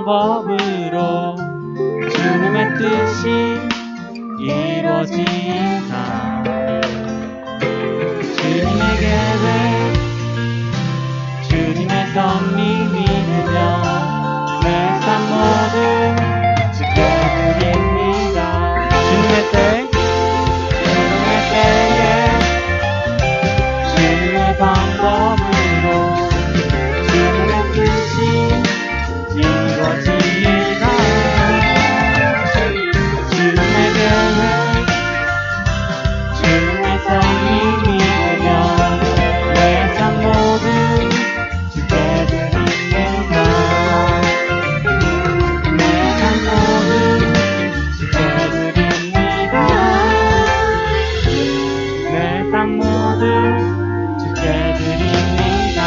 방법으로 주님의 뜻이 이루어진다. 주님의 계획, 주님의 섭리 믿으며 내 삶 모두 주께 드립니다. 주님의 때, 주님의 때에 주님의 방법으로 주님의 뜻이 이루어지리라. 주님의 계획, 주님의 섭리 믿으며 내 삶 모두 주께 드립니다. 내 삶 모두 주께 드립니다. 내 삶 모두 주께 드립니다.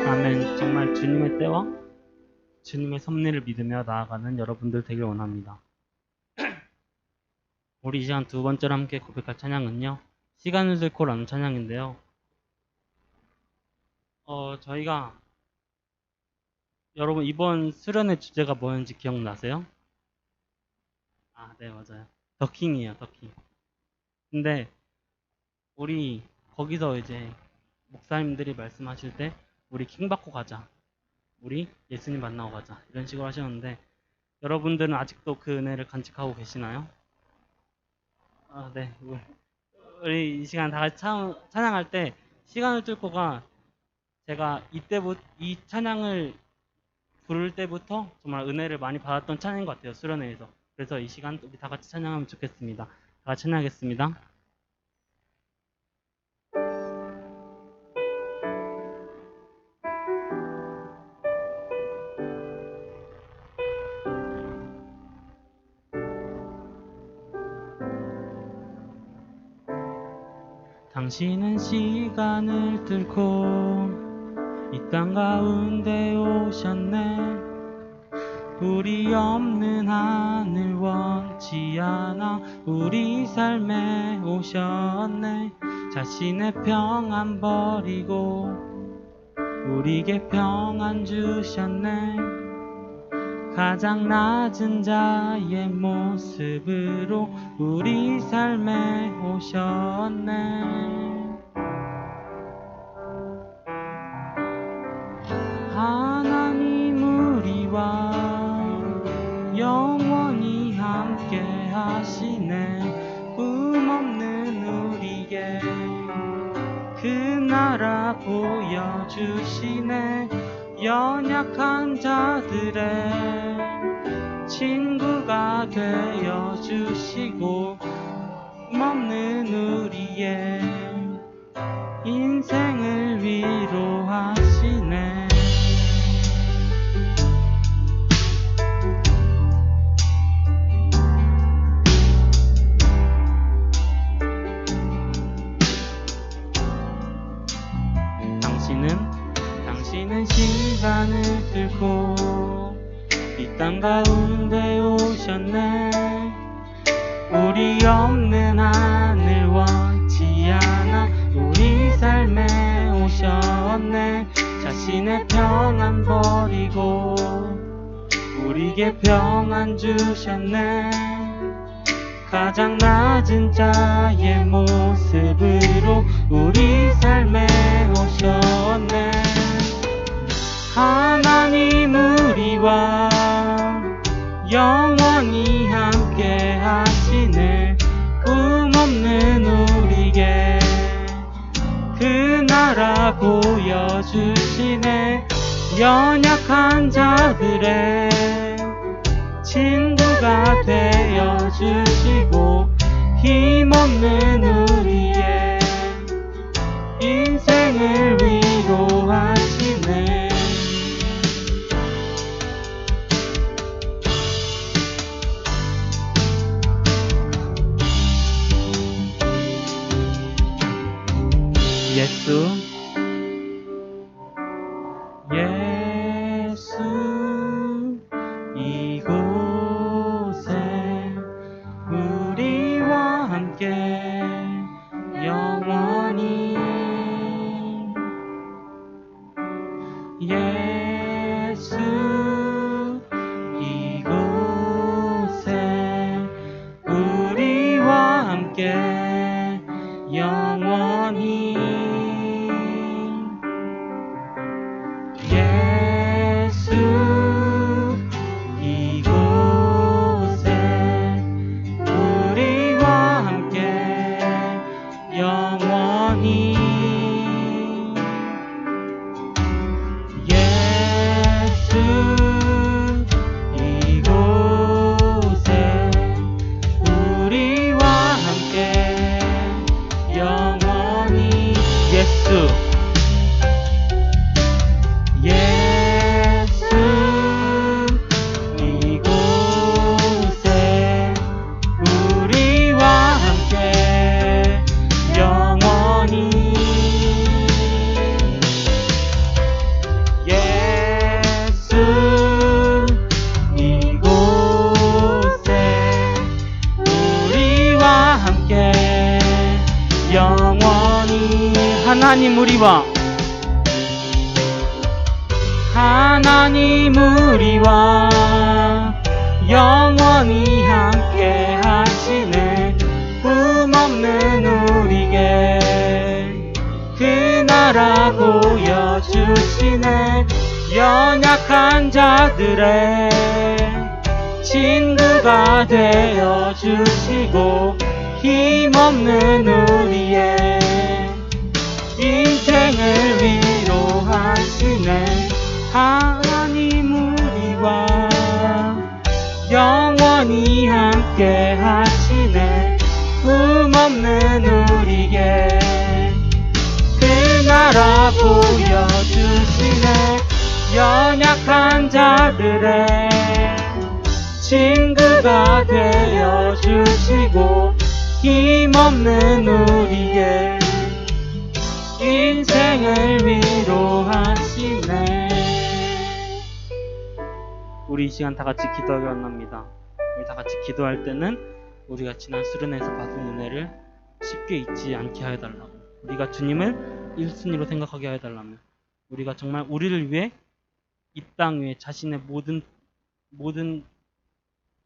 아멘. 정말 주님의 때와 주님의 섭리를 믿으며 나아가는 여러분들 되길 원합니다. 우리 이 시간 두 번째로 함께 고백할 찬양은요, 시간을 들고라는 찬양인데요. 저희가 여러분 이번 수련의 주제가 뭐였는지 기억나세요? 아, 네, 맞아요. 더킹이에요, 더킹. 근데 우리 거기서 이제 목사님들이 말씀하실 때 우리 킹 받고 가자, 우리 예수님 만나고 가자, 이런 식으로 하셨는데 여러분들은 아직도 그 은혜를 간직하고 계시나요? 아, 네. 우리 이 시간 다 같이 찬양할 때 시간을 뚫고가 제가 이 찬양을 부를 때부터 정말 은혜를 많이 받았던 찬양인 것 같아요, 수련회에서. 그래서 이 시간 우리 다 같이 찬양하면 좋겠습니다. 다 같이 찬양하겠습니다. 당신은 시간을 뚫고 이 땅 가운데 오셨네. 우리 없는 하늘 원치 않아 우리 삶에 오셨네. 자신의 평안 버리고 우리에게 평안 주셨네. 가장 낮은 자의 모습으로 우리 삶에 오셨네. 하나님 우리와 영원히 함께 하시네. 꿈 없는 우리에게 그 나라 보여주시네. 연약한 자들의 친구가 되어주시고 꿈 없는 우리의 인생을 위로하시네. 당신은 시간을 뚫고 이 땅 가운데 오셨네. 우리 없는 하늘 원치 않아 우리 삶에 오셨네. 자신의 평안 버리고 우리에게 평안 주셨네. 가장 낮은 자의 모습으로 우리 삶에 오셨네. 하나님 우리와 영원히 함께 하시네. 꿈 없는 우리에게 그 나라 보여주시네. 연약한 자들의 친구가 되어주시고 힘없는 우리의 인생을 위로하시네. 예수 하나님 우리와 영원히 함께 하시네. 흠없는 우리에게 그 나라 보여주시네. 연약한 자들의 친구가 되어주시고 힘없는 우리의 인생을 위로하시네. 하나님 우리와 영원히 함께 하시네. 흠없는 우리에게 그 나라 보여주시네. 연약한 자들의 친구가 되어주시고 힘없는 우리의 인생을 위로하시네. 우리 이 시간 다 같이 기도하기 원합니다. 우리 다 같이 기도할 때는 우리가 지난 수련회에서 받은 은혜를 쉽게 잊지 않게 하여달라고, 우리가 주님을 1순위로 생각하게 하여달라며, 우리가 정말 우리를 위해 이 땅 위에 자신의 모든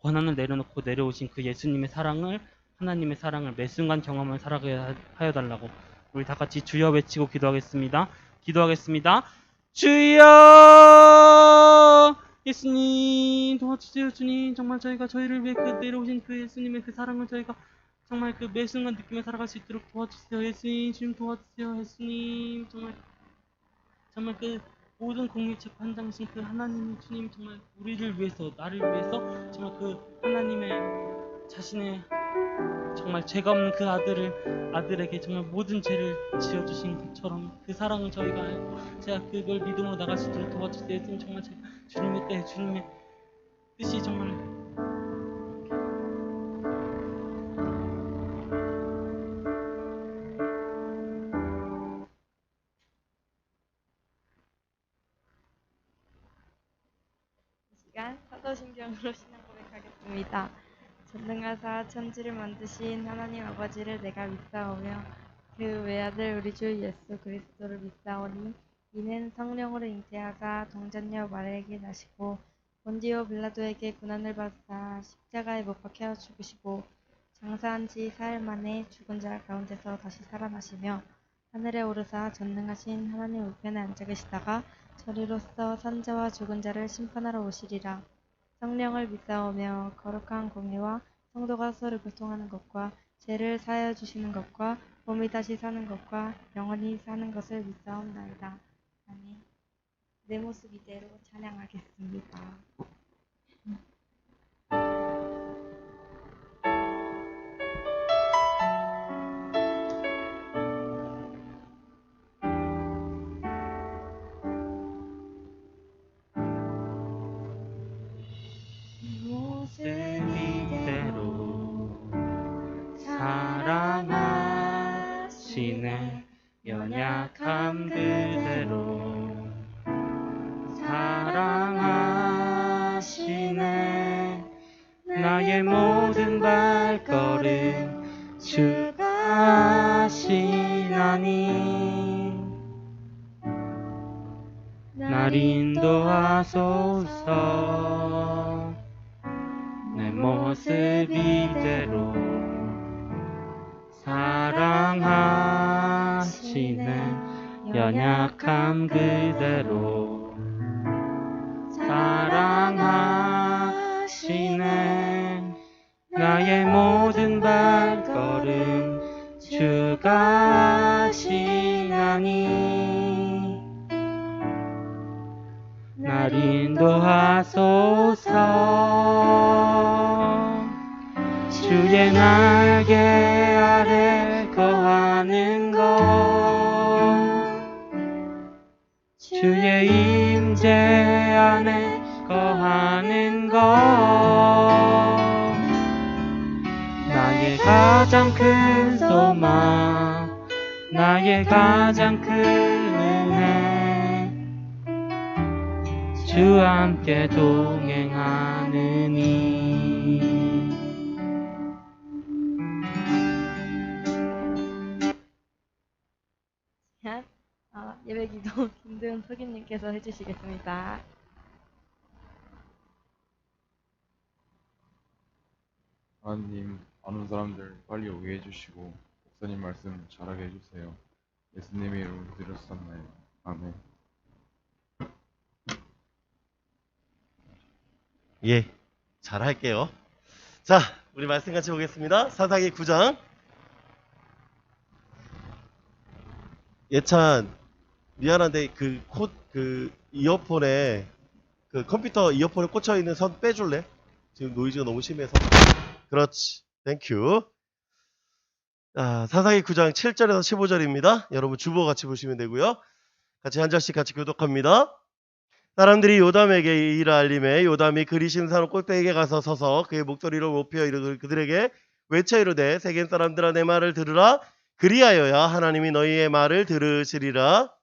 권한을 내려놓고 내려오신 그 예수님의 사랑을, 하나님의 사랑을 매 순간 경험을 살아가게 하여달라고 우리 다 같이 주여 외치고 기도하겠습니다. 기도하겠습니다. 주여! 예수님 도와주세요. 주님, 정말 저희가 저희를 위해 그 내려오신 그 예수님의 그 사랑을 저희가 정말 그 매 순간 느끼며 살아갈 수 있도록 도와주세요. 예수님, 주님 도와주세요. 예수님, 정말 그 모든 공의재판장이신 그 하나님, 주님, 정말 우리를 위해서, 나를 위해서 정말 그 하나님의 자신의 정말 죄가 없는 그 아들에게 정말 모든 죄를 지어주신 것처럼 그 사랑을 저희가 알고 제가 그걸 믿음으로 나갈 수 있도록 도와주세요. 예수님, 정말 제가 주님의 때, 주님의 뜻이 정말 시간 사도신경으로 신앙 고백하겠습니다. 전능하사 천지를 만드신 하나님 아버지를 내가 믿사오며 그 외아들 우리 주 예수 그리스도를 믿사오니 이는 성령으로 잉태하사 동전녀 마리아에게 나시고 본디오 빌라도에게 고난을 받사 십자가에 못 박혀 죽으시고 장사한 지 사흘 만에 죽은 자 가운데서 다시 살아나시며 하늘에 오르사 전능하신 하나님 우편에 앉아 계시다가 저리로서 산자와 죽은 자를 심판하러 오시리라. 성령을 믿사오며 거룩한 공의와 성도가 서로 교통하는 것과 죄를 사하여 주시는 것과 몸이 다시 사는 것과 영원히 사는 것을 믿사옵나이다. 아멘. 내 모습 이대로 찬양하겠습니다. 모습 이대로 사랑하시네. 연약함 그대로 사랑하시네. 나의 모든 발걸음 주가 하시나니 날 인도하소서. 내 모습 이대로 사랑하시네. 연약함 그대로 사랑하시네. 나의 모든 발걸음 주가 하시나니 날 인도하소서. 주의 날개 아래 거하는 것, 주의 임재 안에 거하는 것, 나의 가장 큰 소망, 나의 가장 큰 은혜, 주와 함께 동행하느니. 시간 예배기도 김도현 석임님께서 해주시겠습니다. 하나님, 안 온 사람들 빨리 오게 해주시고 목사님 말씀 잘하게 해주세요. 예수님의 이름으로 드렸었나요? 아멘. 예, 잘 할게요. 자, 우리 말씀 같이 보겠습니다. 사사기 9장. 예찬, 미안한데 그 이어폰에 그 컴퓨터 이어폰에 꽂혀 있는 선 빼줄래? 지금 노이즈가 너무 심해서. 그렇지. 땡큐. 자, 사사기 9장 7절에서 15절입니다. 여러분 주보 같이 보시면 되고요. 같이 한 절씩 같이 교독합니다. 사람들이 요담에게 이를 알림해 요담이 그리심 산 꼭대기에 가서 서서 그의 목소리를 높여 이르기를 그들에게 외쳐 이르되 세겜 사람들아 내 말을 들으라. 그리하여야 하나님이 너희의 말을 들으시리라.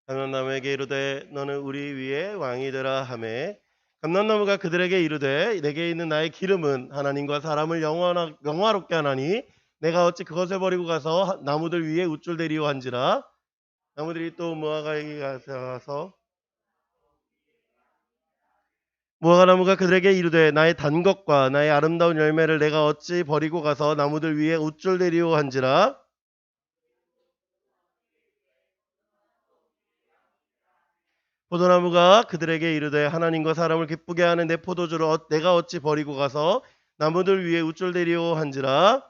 감람나무에게 이르되 너는 우리 위에 왕이 되라 하매 감람나무가 그들에게 이르되 내게 있는 나의 기름은 하나님과 사람을 영화롭게 하나니 내가 어찌 그것을 버리고 가서 나무들 위에 우쭐대리오 한지라. 나무들이 또 무화과에 가서 무화과나무가 그들에게 이르되 나의 단 것과 나의 아름다운 열매를 내가 어찌 버리고 가서 나무들 위에 우쭐대리오 한지라. 포도나무가 그들에게 이르되 하나님과 사람을 기쁘게 하는 내 포도주를 내가 어찌 버리고 가서 나무들 위에 우쭐대리오 한지라.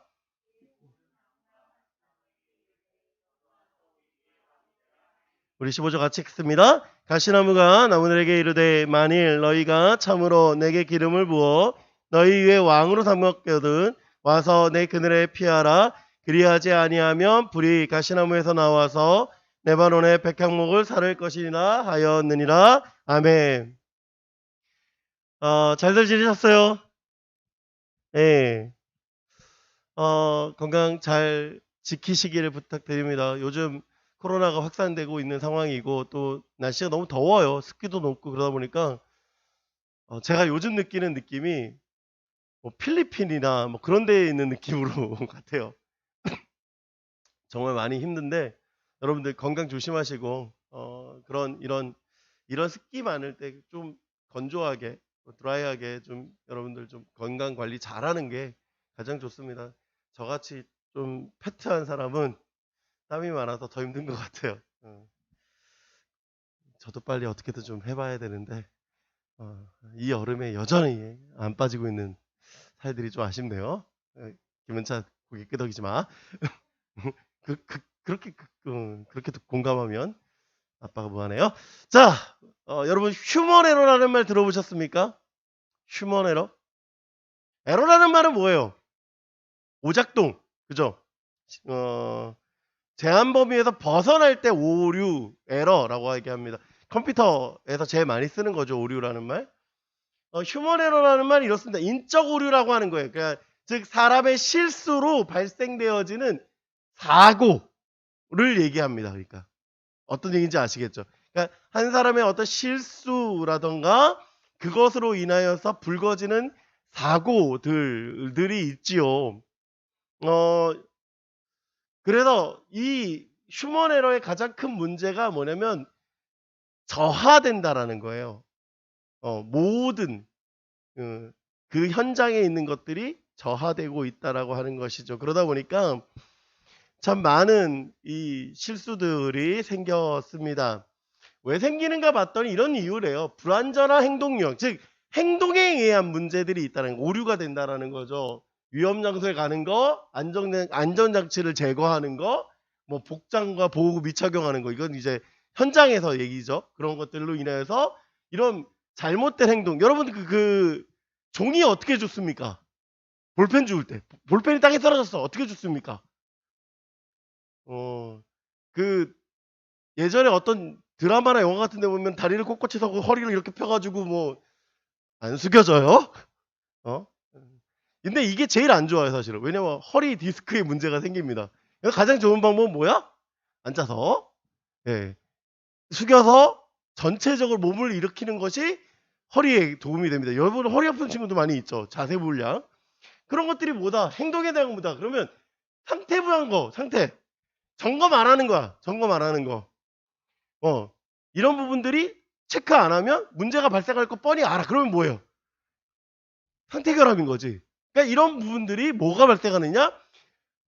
우리 15절 같이 읽습니다. 가시나무가 나무들에게 이르되 만일 너희가 참으로 내게 기름을 부어 너희 위에 왕으로 삼았거든 와서 내 그늘에 피하라. 그리하지 아니하면 불이 가시나무에서 나와서 레바논의 백향목을 사를 것이라 하였느니라. 아멘. 잘들 지내셨어요? 예. 건강 잘 지키시기를 부탁드립니다. 요즘 코로나가 확산되고 있는 상황이고 또 날씨가 너무 더워요. 습기도 높고 그러다 보니까 제가 요즘 느끼는 느낌이 뭐 필리핀이나 뭐 그런 데에 있는 느낌으로 같아요. 정말 많이 힘든데 여러분들 건강 조심하시고 이런 습기 많을 때 좀 건조하게 드라이하게 좀 여러분들 좀 건강 관리 잘하는 게 가장 좋습니다. 저같이 좀 패트한 사람은 땀이 많아서 더 힘든 것 같아요. 저도 빨리 어떻게든 좀 해봐야 되는데 이 여름에 여전히 안 빠지고 있는 살들이 좀 아쉽네요. 김은찬 고개 끄덕이지 마. 그렇게 공감하면 아빠가 뭐하네요. 자, 여러분 휴먼 에러라는 말 들어보셨습니까? 휴먼 에러? 에러라는 말은 뭐예요? 오작동, 그죠? 제한 범위에서 벗어날 때 오류, 에러라고 얘기합니다. 컴퓨터에서 제일 많이 쓰는 거죠, 오류라는 말. 휴먼 에러라는 말이 이렇습니다. 인적 오류라고 하는 거예요. 그러니까 즉 사람의 실수로 발생되어지는 사고를 얘기합니다. 그러니까 어떤 얘기인지 아시겠죠? 그러니까 한 사람의 어떤 실수라던가 그것으로 인하여서 불거지는 사고들이 있지요. 그래서 이 휴먼 에러의 가장 큰 문제가 뭐냐면 저하된다라는 거예요. 모든 그 현장에 있는 것들이 저하되고 있다라고 하는 것이죠. 그러다 보니까 참 많은 이 실수들이 생겼습니다. 왜 생기는가 봤더니 이런 이유래요. 불완전한 행동력, 즉 행동에 의한 문제들이 있다는 거, 오류가 된다라는 거죠. 위험 장소에 가는 거, 안전장치를 제거하는 거, 뭐 복장과 보호구 미착용하는 거, 이건 이제 현장에서 얘기죠. 그런 것들로 인해서 이런 잘못된 행동. 여러분 그 종이 어떻게 줍습니까? 볼펜 주울 때 볼펜이 땅에 떨어졌어. 어떻게 줍습니까? 그 예전에 어떤 드라마나 영화 같은 데 보면 다리를 꼿꼿이 서고 허리를 이렇게 펴가지고 뭐 안 숙여져요? 근데 이게 제일 안 좋아요, 사실은. 왜냐면 허리 디스크에 문제가 생깁니다. 가장 좋은 방법은 뭐야? 앉아서, 예, 숙여서 전체적으로 몸을 일으키는 것이 허리에 도움이 됩니다. 여러분 허리 아픈 친구도 많이 있죠. 자세 불량. 그런 것들이 뭐다? 행동에 대한 거다. 그러면 상태 부여한 거, 상태. 점검 안 하는 거야. 점검 안 하는 거. 이런 부분들이 체크 안 하면 문제가 발생할 거 뻔히 알아. 그러면 뭐예요? 상태 결함인 거지. 그러니까 이런 부분들이 뭐가 발생하느냐?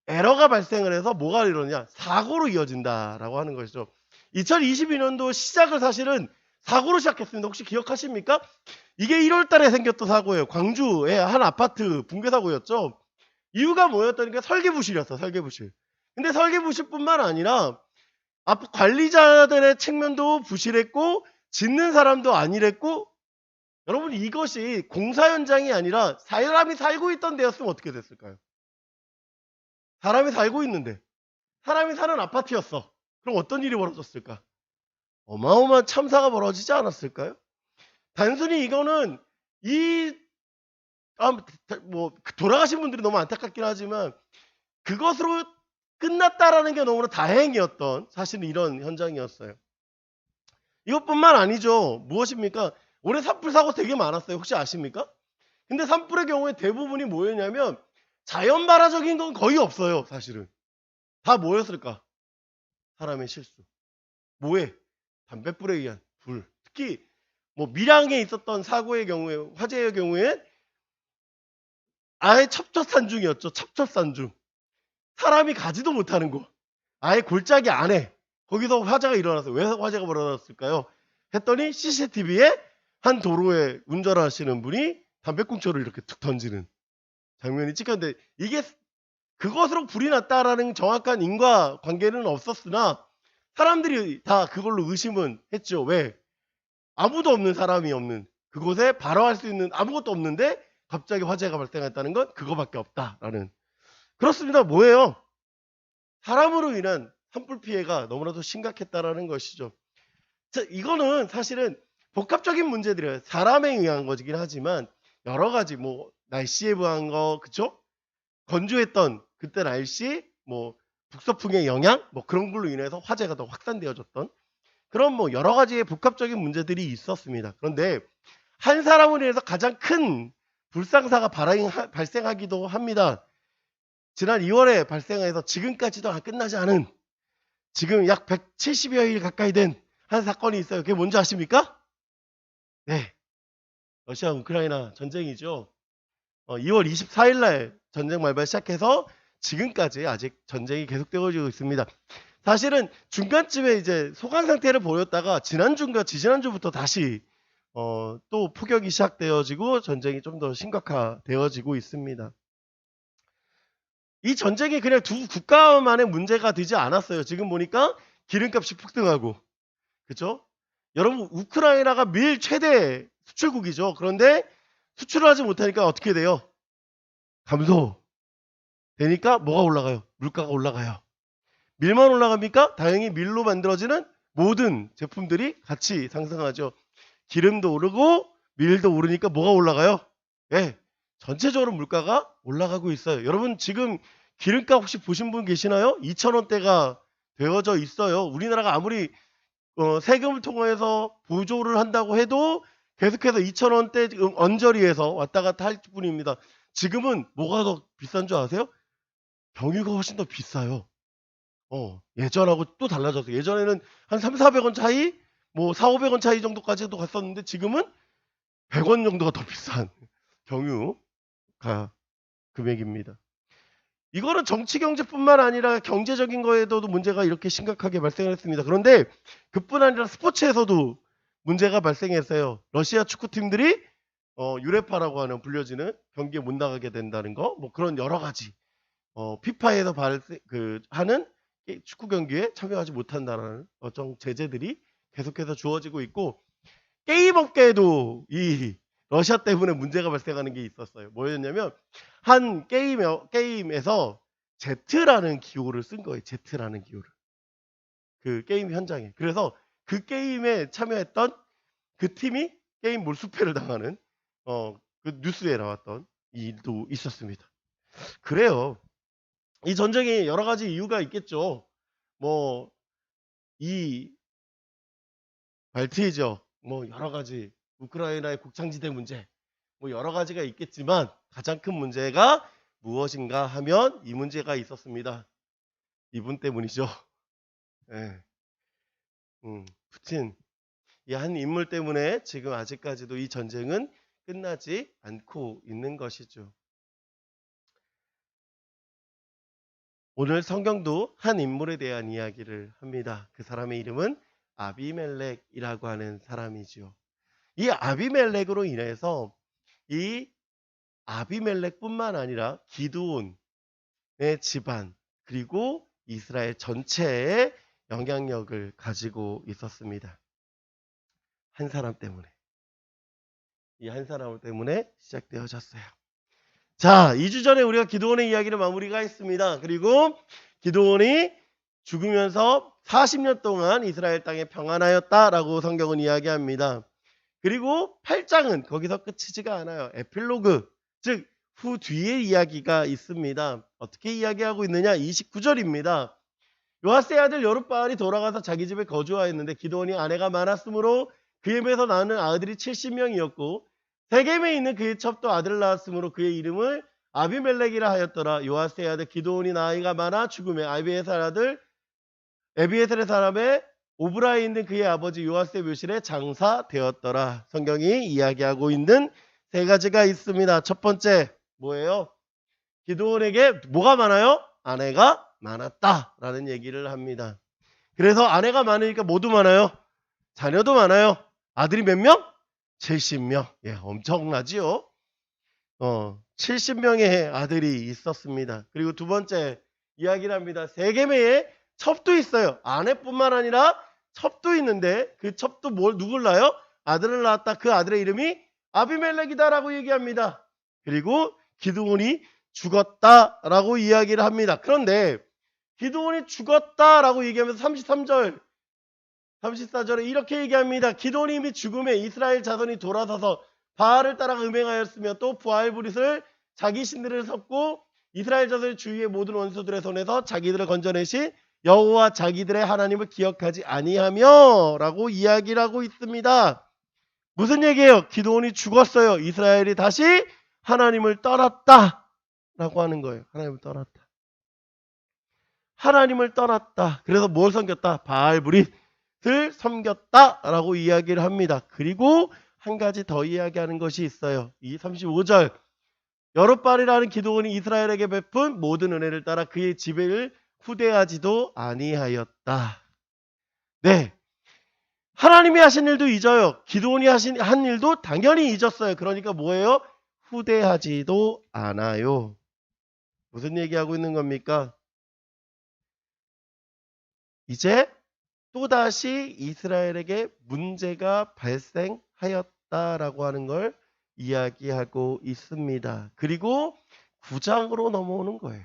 에러가 발생을 해서 뭐가 이러느냐? 사고로 이어진다라고 하는 것이죠. 2022년도 시작을 사실은 사고로 시작했습니다. 혹시 기억하십니까? 이게 1월 달에 생겼던 사고예요. 광주의 한 아파트 붕괴 사고였죠. 이유가 뭐였다니까 설계부실이었어. 설계부실. 근데 설계부실뿐만 아니라 앞 관리자들의 측면도 부실했고 짓는 사람도 안일했고, 여러분 이것이 공사 현장이 아니라 사람이 살고 있던 데였으면 어떻게 됐을까요? 사람이 살고 있는데 사람이 사는 아파트였어. 그럼 어떤 일이 벌어졌을까? 어마어마한 참사가 벌어지지 않았을까요? 단순히 이거는 돌아가신 분들이 너무 안타깝긴 하지만 그것으로 끝났다라는 게 너무나 다행이었던 사실은 이런 현장이었어요. 이것뿐만 아니죠. 무엇입니까? 올해 산불 사고 되게 많았어요. 혹시 아십니까? 근데 산불의 경우에 대부분이 뭐였냐면 자연 발화적인 건 거의 없어요. 사실은 다 뭐였을까? 사람의 실수. 뭐에? 담뱃불에 의한 불. 특히 밀양에 있었던 사고의 경우에, 화재의 경우에 아예 첩첩산중이었죠. 첩첩산중. 사람이 가지도 못하는 곳. 아예 골짜기 안에 거기서 화재가 일어났어요. 왜 화재가 벌어졌을까요? 했더니 CCTV에 한 도로에 운전하시는 분이 담배꽁초를 이렇게 툭 던지는 장면이 찍혔는데, 이게 그것으로 불이 났다라는 정확한 인과관계는 없었으나 사람들이 다 그걸로 의심은 했죠. 왜? 아무도 없는, 사람이 없는 그곳에 발화할 수 있는 아무것도 없는데 갑자기 화재가 발생했다는 건 그거밖에 없다라는. 그렇습니다. 뭐예요? 사람으로 인한 산불 피해가 너무나도 심각했다라는 것이죠. 자, 이거는 사실은 복합적인 문제들이에요. 사람에 의한 거긴 하지만 여러 가지 날씨에 의한 거, 그쵸? 건조했던 그때 날씨, 북서풍의 영향, 그런 걸로 인해서 화재가 더 확산되어졌던 그런 여러 가지의 복합적인 문제들이 있었습니다. 그런데 한 사람으로 인해서 가장 큰 불상사가 발생하기도 합니다. 지난 2월에 발생해서 지금까지도 끝나지 않은, 지금 약 170여일 가까이 된 한 사건이 있어요. 그게 뭔지 아십니까? 네, 러시아 우크라이나 전쟁이죠. 2월 24일 날 전쟁 말발 시작해서 지금까지 아직 전쟁이 계속되고 있습니다. 사실은 중간쯤에 이제 소강 상태를 보였다가 지난주인가 지지난주부터 다시 또 폭격이 시작되어지고 전쟁이 좀 더 심각화되어지고 있습니다. 이 전쟁이 그냥 두 국가만의 문제가 되지 않았어요. 지금 보니까 기름값이 폭등하고, 그죠? 여러분, 우크라이나가 밀 최대 수출국이죠. 그런데 수출을 하지 못하니까 어떻게 돼요? 감소 되니까 뭐가 올라가요? 물가가 올라가요. 밀만 올라갑니까? 다행히 밀로 만들어지는 모든 제품들이 같이 상승하죠. 기름도 오르고 밀도 오르니까 뭐가 올라가요? 네, 전체적으로 물가가 올라가고 있어요. 여러분 지금 기름값 혹시 보신 분 계시나요? 2,000원대가 되어져 있어요. 우리나라가 아무리 세금을 통해서 보조를 한다고 해도 계속해서 2,000원대 언저리에서 왔다 갔다 할 뿐입니다. 지금은 뭐가 더 비싼 줄 아세요? 경유가 훨씬 더 비싸요. 예전하고 또 달라졌어요. 예전에는 한 300~400원 차이, 400~500원 차이 정도까지도 갔었는데 지금은 100원 정도가 더 비싼 경유가 금액입니다. 이거는 정치 경제뿐만 아니라 경제적인 거에도 문제가 이렇게 심각하게 발생했습니다. 그런데 그뿐 아니라 스포츠에서도 문제가 발생했어요. 러시아 축구팀들이 유레파라고 하는 불려지는 경기에 못 나가게 된다는 거, 그런 여러 가지 피파에서 하는 축구 경기에 참여하지 못한다는 어떤 제재들이 계속해서 주어지고 있고, 게임 업계에도 이 러시아 때문에 문제가 발생하는 게 있었어요. 뭐였냐면 한 게임에서 Z라는 기호를 쓴 거예요. Z라는 기호를. 그 게임 현장에. 그래서 그 게임에 참여했던 그 팀이 게임 몰수패를 당하는 그 뉴스에 나왔던 일도 있었습니다. 그래요. 이 전쟁이 여러 가지 이유가 있겠죠. 이 발트이죠. 여러 가지 우크라이나의 곡창지대 문제, 뭐 여러 가지가 있겠지만 가장 큰 문제가 무엇인가 하면 이 문제가 있었습니다. 이분 때문이죠. 예. 푸틴. 이 한 인물 때문에 지금 아직까지도 이 전쟁은 끝나지 않고 있는 것이죠. 오늘 성경도 한 인물에 대한 이야기를 합니다. 그 사람의 이름은 아비멜렉이라고 하는 사람이죠. 이 아비멜렉으로 인해서 이 아비멜렉뿐만 아니라 기드온의 집안 그리고 이스라엘 전체에 영향력을 가지고 있었습니다. 한 사람 때문에. 이 한 사람 때문에 시작되어졌어요. 자, 2주 전에 우리가 기드온의 이야기를 마무리가 했습니다. 그리고 기드온이 죽으면서 40년 동안 이스라엘 땅에 평안하였다라고 성경은 이야기합니다. 그리고 8장은 거기서 끝이지가 않아요. 에필로그, 즉 후 뒤에 이야기가 있습니다. 어떻게 이야기하고 있느냐? 29절입니다. 요아스의 아들 여룻바알이 돌아가서 자기 집에 거주하였는데 기드온이 아내가 많았으므로 그에 비해서 낳는 아들이 70명이었고 세겜에 있는 그의 첩도 아들을 낳았으므로 그의 이름을 아비멜렉이라 하였더라. 요아스의 아들 기드온이 나이가 많아 죽음에 에비에셀의 사람의 오브라에 있는 그의 아버지 요아스의 묘실에 장사되었더라. 성경이 이야기하고 있는 세 가지가 있습니다. 첫 번째 뭐예요? 기드온에게 뭐가 많아요? 아내가 많았다라는 얘기를 합니다. 그래서 아내가 많으니까 뭐도 많아요? 자녀도 많아요. 아들이 몇 명? 70명. 예, 엄청나지요? 70명의 아들이 있었습니다. 그리고 두 번째 이야기를 합니다. 세겜에 첩도 있어요. 아내뿐만 아니라 첩도 있는데 그 첩도 누굴 낳아요? 아들을 낳았다. 그 아들의 이름이 아비멜렉이다라고 얘기합니다. 그리고 기드온이 죽었다라고 이야기를 합니다. 그런데 기드온이 죽었다라고 얘기하면서 33절 34절에 이렇게 얘기합니다. 기드온이 이미 죽음에 이스라엘 자손이 돌아서서 바알을 따라 음행하였으며 또 부알브릿을 자기 신들을 섰고 이스라엘 자손의 주위의 모든 원수들의 손에서 자기들을 건져내신 여호와 자기들의 하나님을 기억하지 아니하며 라고 이야기를 하고 있습니다. 무슨 얘기예요? 기드온이 죽었어요. 이스라엘이 다시 하나님을 떠났다 라고 하는 거예요. 하나님을 떠났다. 하나님을 떠났다. 그래서 뭘 섬겼다? 바알브릿을 섬겼다라고 이야기를 합니다. 그리고 한 가지 더 이야기하는 것이 있어요. 이 35절 여룻바알이라는 기드온이 이스라엘에게 베푼 모든 은혜를 따라 그의 지배를 후대하지도 아니하였다. 네, 하나님이 하신 일도 잊어요. 기드온이 한 일도 당연히 잊었어요. 그러니까 뭐예요? 후대하지도 않아요. 무슨 얘기하고 있는 겁니까? 이제 또다시 이스라엘에게 문제가 발생하였다라고 하는 걸 이야기하고 있습니다. 그리고 9장으로 넘어오는 거예요.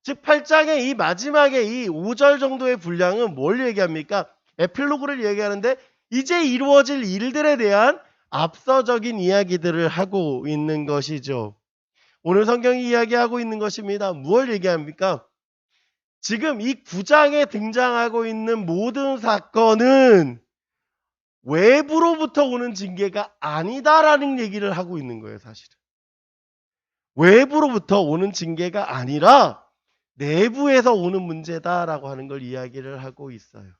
즉 8장의 이 마지막에 이 5절 정도의 분량은 뭘 얘기합니까? 에필로그를 얘기하는데 이제 이루어질 일들에 대한 앞서적인 이야기들을 하고 있는 것이죠. 오늘 성경이 이야기하고 있는 것입니다. 무엇을 얘기합니까? 지금 이 9장에 등장하고 있는 모든 사건은 외부로부터 오는 징계가 아니다라는 얘기를 하고 있는 거예요, 사실은. 외부로부터 오는 징계가 아니라 내부에서 오는 문제다라고 하는 걸 이야기를 하고 있어요.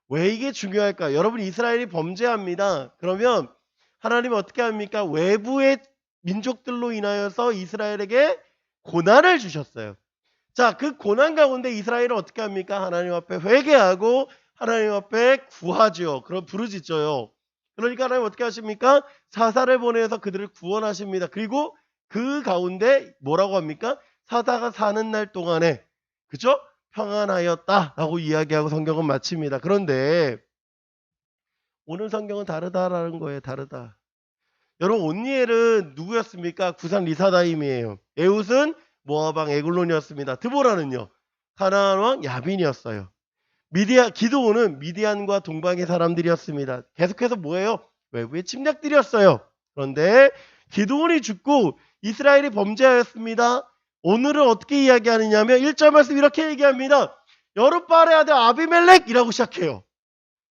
왜 이게 중요할까? 여러분, 이스라엘이 범죄합니다. 그러면 하나님은 어떻게 합니까? 외부의 민족들로 인하여서 이스라엘에게 고난을 주셨어요. 자, 그 고난 가운데 이스라엘은 어떻게 합니까? 하나님 앞에 회개하고 하나님 앞에 구하죠. 그럼 부르짖어요. 그러니까 하나님 어떻게 하십니까? 사사를 보내서 그들을 구원하십니다. 그리고 그 가운데 뭐라고 합니까? 사사가 사는 날 동안에 그죠? 평안하였다라고 이야기하고 성경은 마칩니다. 그런데 오늘 성경은 다르다라는 거예요. 다르다. 여러분, 온니엘은 누구였습니까? 구산 리사다임이에요. 에훗은 모압 왕 에글론이었습니다. 드보라는요, 가나안 왕 야빈이었어요. 기드온은 미디안과 동방의 사람들이었습니다. 계속해서 뭐예요? 외부의 침략들이었어요. 그런데 기드온이 죽고 이스라엘이 범죄하였습니다. 오늘은 어떻게 이야기하느냐 하면 1절 말씀 이렇게 얘기합니다. 여룻바알의 아들 아비멜렉이라고 시작해요.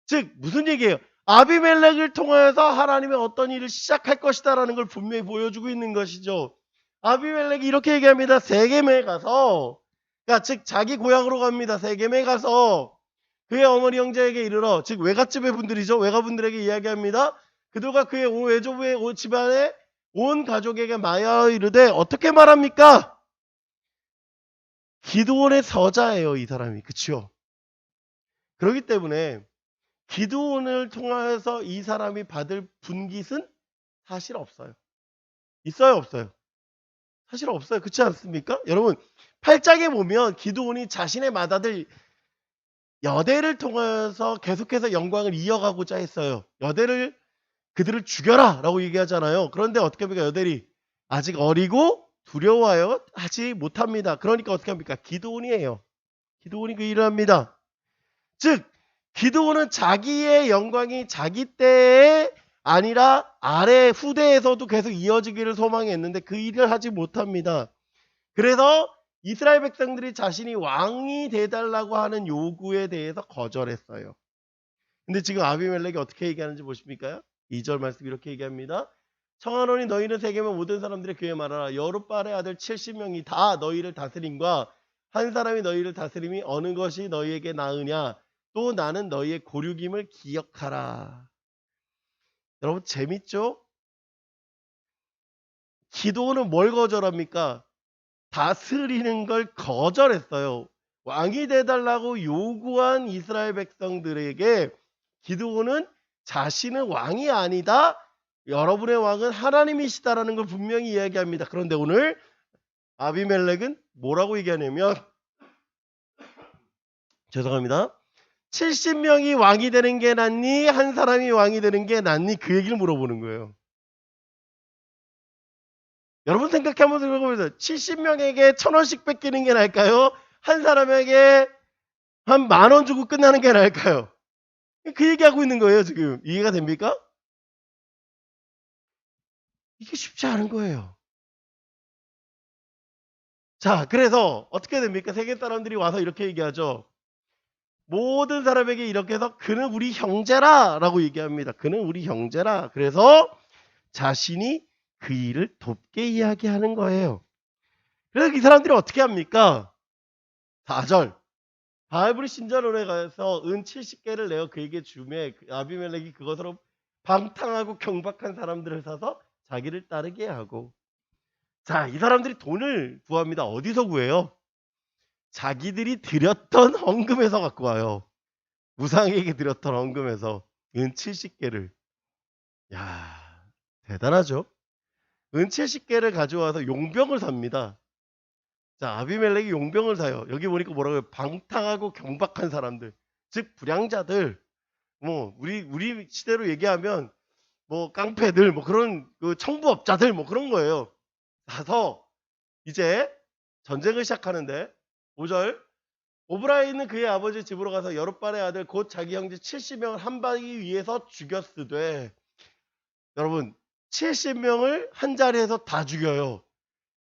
즉 무슨 얘기예요? 아비멜렉을 통하여서 하나님의 어떤 일을 시작할 것이다라는 걸 분명히 보여주고 있는 것이죠. 아비멜렉이 이렇게 얘기합니다. 세겜에 가서, 그러니까 즉 자기 고향으로 갑니다. 세겜에 가서 그의 어머니 형제에게 이르러, 즉 외갓집의 분들이죠. 외가분들에게 이야기합니다. 그들과 그의 외조부의 집안의 온 가족에게 말하여 이르되, 어떻게 말합니까? 기드온의 서자예요, 이 사람이. 그치요? 그렇기 때문에 기드온을 통하여서 이 사람이 받을 분깃은 사실 없어요. 있어요, 없어요? 사실 없어요. 그렇지 않습니까? 여러분, 8장에 보면 기드온이 자신의 맏아들 여대를 통해서 계속해서 영광을 이어가고자 했어요. 그들을 죽여라 라고 얘기하잖아요. 그런데 어떻게 합니까? 여델이 아직 어리고 두려워하여 하지 못합니다. 그러니까 어떻게 합니까? 기드온이에요. 기드온이 그 일을 합니다. 즉 기드온은 자기의 영광이 자기 때에 아니라 아래 후대에서도 계속 이어지기를 소망했는데 그 일을 하지 못합니다. 그래서 이스라엘 백성들이 자신이 왕이 돼달라고 하는 요구에 대해서 거절했어요. 근데 지금 아비멜렉이 어떻게 얘기하는지 보십니까? 2절 말씀 이렇게 얘기합니다. 청하노니 너희는 세겜의 모든 사람들의 귀에 말하라. 여룻바알의 아들 70명이 다 너희를 다스림과 한 사람이 너희를 다스림이 어느 것이 너희에게 나으냐. 또 나는 너희의 고륙임을 기억하라. 여러분 재밌죠? 기도는 뭘 거절합니까? 다스리는 걸 거절했어요. 왕이 돼달라고 요구한 이스라엘 백성들에게 기드온은 자신은 왕이 아니다. 여러분의 왕은 하나님이시다라는 걸 분명히 이야기합니다. 그런데 오늘 아비멜렉은 뭐라고 얘기하냐면, 죄송합니다. 70명이 왕이 되는 게 낫니? 한 사람이 왕이 되는 게 낫니? 그 얘기를 물어보는 거예요. 여러분 생각해 한번 생각해보세요. 70명에게 1,000원씩 뺏기는 게 나을까요? 한 사람에게 한 10,000원 주고 끝나는 게 나을까요? 그 얘기하고 있는 거예요, 지금. 이해가 됩니까? 이게 쉽지 않은 거예요. 자, 그래서 어떻게 됩니까? 세계 사람들이 와서 이렇게 얘기하죠. 모든 사람에게 이렇게 해서 그는 우리 형제라 라고 얘기합니다. 그는 우리 형제라. 그래서 자신이 그 일을 돕게 이야기하는 거예요. 그래서 이 사람들이 어떻게 합니까? 4절. 바알브리 신전원에 가서 은 70개를 내어 그에게 주매 아비멜렉이 그것으로 방탕하고 경박한 사람들을 사서 자기를 따르게 하고. 자, 이 사람들이 돈을 구합니다. 어디서 구해요? 자기들이 드렸던 헌금에서 갖고 와요. 우상에게 드렸던 헌금에서 은 70개를. 야, 대단하죠? 은 70개를 가져와서 용병을 삽니다. 자, 아비멜렉이 용병을 사요. 여기 보니까 뭐라고 해요? 방탕하고 경박한 사람들. 즉 불량자들. 뭐 우리 시대로 얘기하면 뭐 깡패들, 뭐 그런 그 청부업자들, 뭐 그런 거예요. 사서 이제 전쟁을 시작하는데 5절. 오브라이는 그의 아버지 집으로 가서 여룻바알의 아들 곧 자기 형제 70명을 한 바위 위에서 죽였으되. 여러분 70명을 한 자리에서 다 죽여요.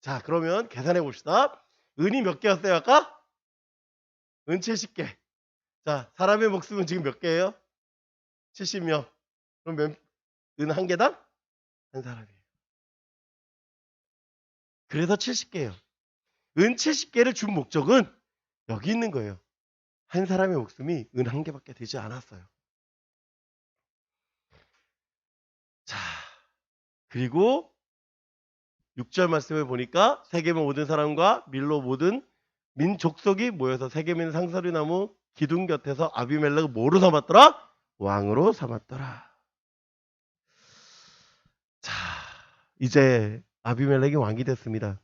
자, 그러면 계산해 봅시다. 은이 몇 개였어요 아까? 은 70개. 자, 사람의 목숨은 지금 몇 개예요? 70명. 그럼 은 한 개당? 한 사람이에요. 그래서 70개예요. 은 70개를 준 목적은 여기 있는 거예요. 한 사람의 목숨이 은 한 개밖에 되지 않았어요. 자, 그리고 6절 말씀을 보니까 세겜의 모든 사람과 밀로 모든 민족속이 모여서 세겜에 있는 상서리나무 기둥 곁에서 아비멜렉을 뭐로 삼았더라? 왕으로 삼았더라. 자, 이제 아비멜렉이 왕이 됐습니다.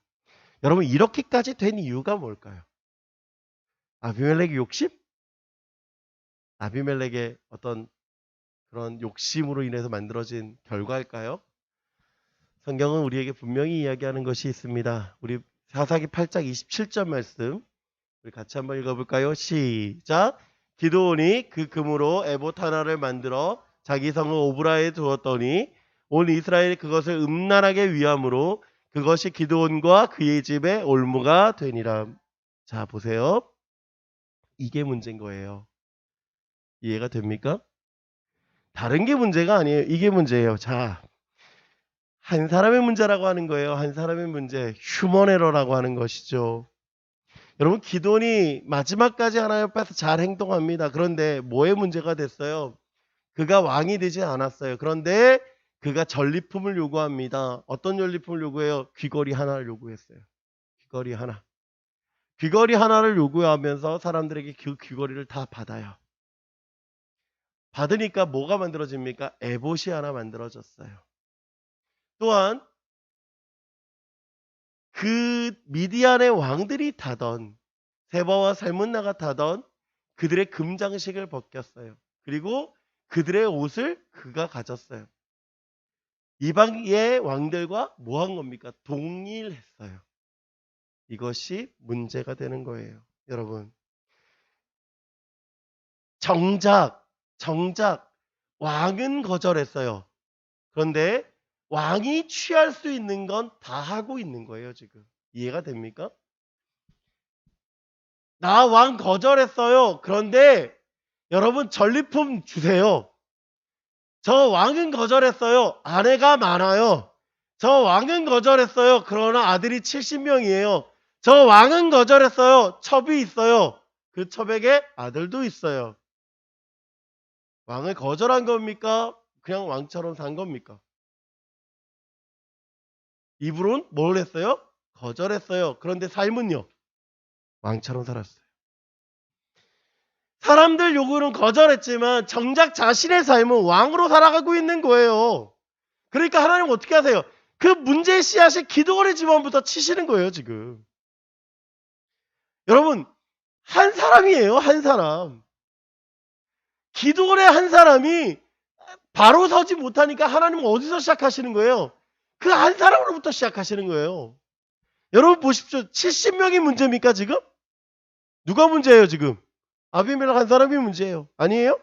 여러분 이렇게까지 된 이유가 뭘까요? 아비멜렉의 욕심? 아비멜렉의 어떤 그런 욕심으로 인해서 만들어진 결과일까요? 성경은 우리에게 분명히 이야기하는 것이 있습니다. 우리 사사기 8장 27절 말씀 우리 같이 한번 읽어볼까요? 시작. 기드온이 그 금으로 에봇 하나를 만들어 자기 성을 오브라에 두었더니 온 이스라엘이 그것을 음란하게 위함으로 그것이 기드온과 그의 집의 올무가 되니라. 자, 보세요. 이게 문제인 거예요. 이해가 됩니까? 다른 게 문제가 아니에요. 이게 문제예요. 자, 한 사람의 문제라고 하는 거예요. 한 사람의 문제. 휴먼 에러라고 하는 것이죠. 여러분, 기도원이 마지막까지 하나님 앞에서 잘 행동합니다. 그런데 뭐의 문제가 됐어요? 그가 왕이 되지 않았어요. 그런데 그가 전리품을 요구합니다. 어떤 전리품을 요구해요? 귀걸이 하나를 요구했어요. 귀걸이 하나. 귀걸이 하나를 요구하면서 사람들에게 그 귀걸이를 다 받아요. 받으니까 뭐가 만들어집니까? 에봇이 하나 만들어졌어요. 또한 그 미디안의 왕들이 타던 세바와 살문나가 타던 그들의 금장식을 벗겼어요. 그리고 그들의 옷을 그가 가졌어요. 이방의 왕들과 뭐 한 겁니까? 동일했어요. 이것이 문제가 되는 거예요. 여러분, 정작 왕은 거절했어요. 그런데 왕이 취할 수 있는 건 다 하고 있는 거예요. 지금 이해가 됩니까? 나 왕 거절했어요. 그런데 여러분, 전리품 주세요. 저 왕은 거절했어요. 아내가 많아요. 저 왕은 거절했어요. 그러나 아들이 70명이에요. 저 왕은 거절했어요. 첩이 있어요. 그 첩에게 아들도 있어요. 왕을 거절한 겁니까? 그냥 왕처럼 산 겁니까? 입으로는 뭘 했어요? 거절했어요. 그런데 삶은요? 왕처럼 살았어요. 사람들 요구는 거절했지만 정작 자신의 삶은 왕으로 살아가고 있는 거예요. 그러니까 하나님 어떻게 하세요? 그 문제의 씨앗이 기도원의 집안부터 치시는 거예요, 지금. 여러분, 한 사람이에요, 한 사람. 기도원의 한 사람이 바로 서지 못하니까 하나님은 어디서 시작하시는 거예요? 그 한 사람으로부터 시작하시는 거예요. 여러분 보십시오. 70명이 문제입니까, 지금? 누가 문제예요, 지금? 아비멜렉 한 사람이 문제예요. 아니에요?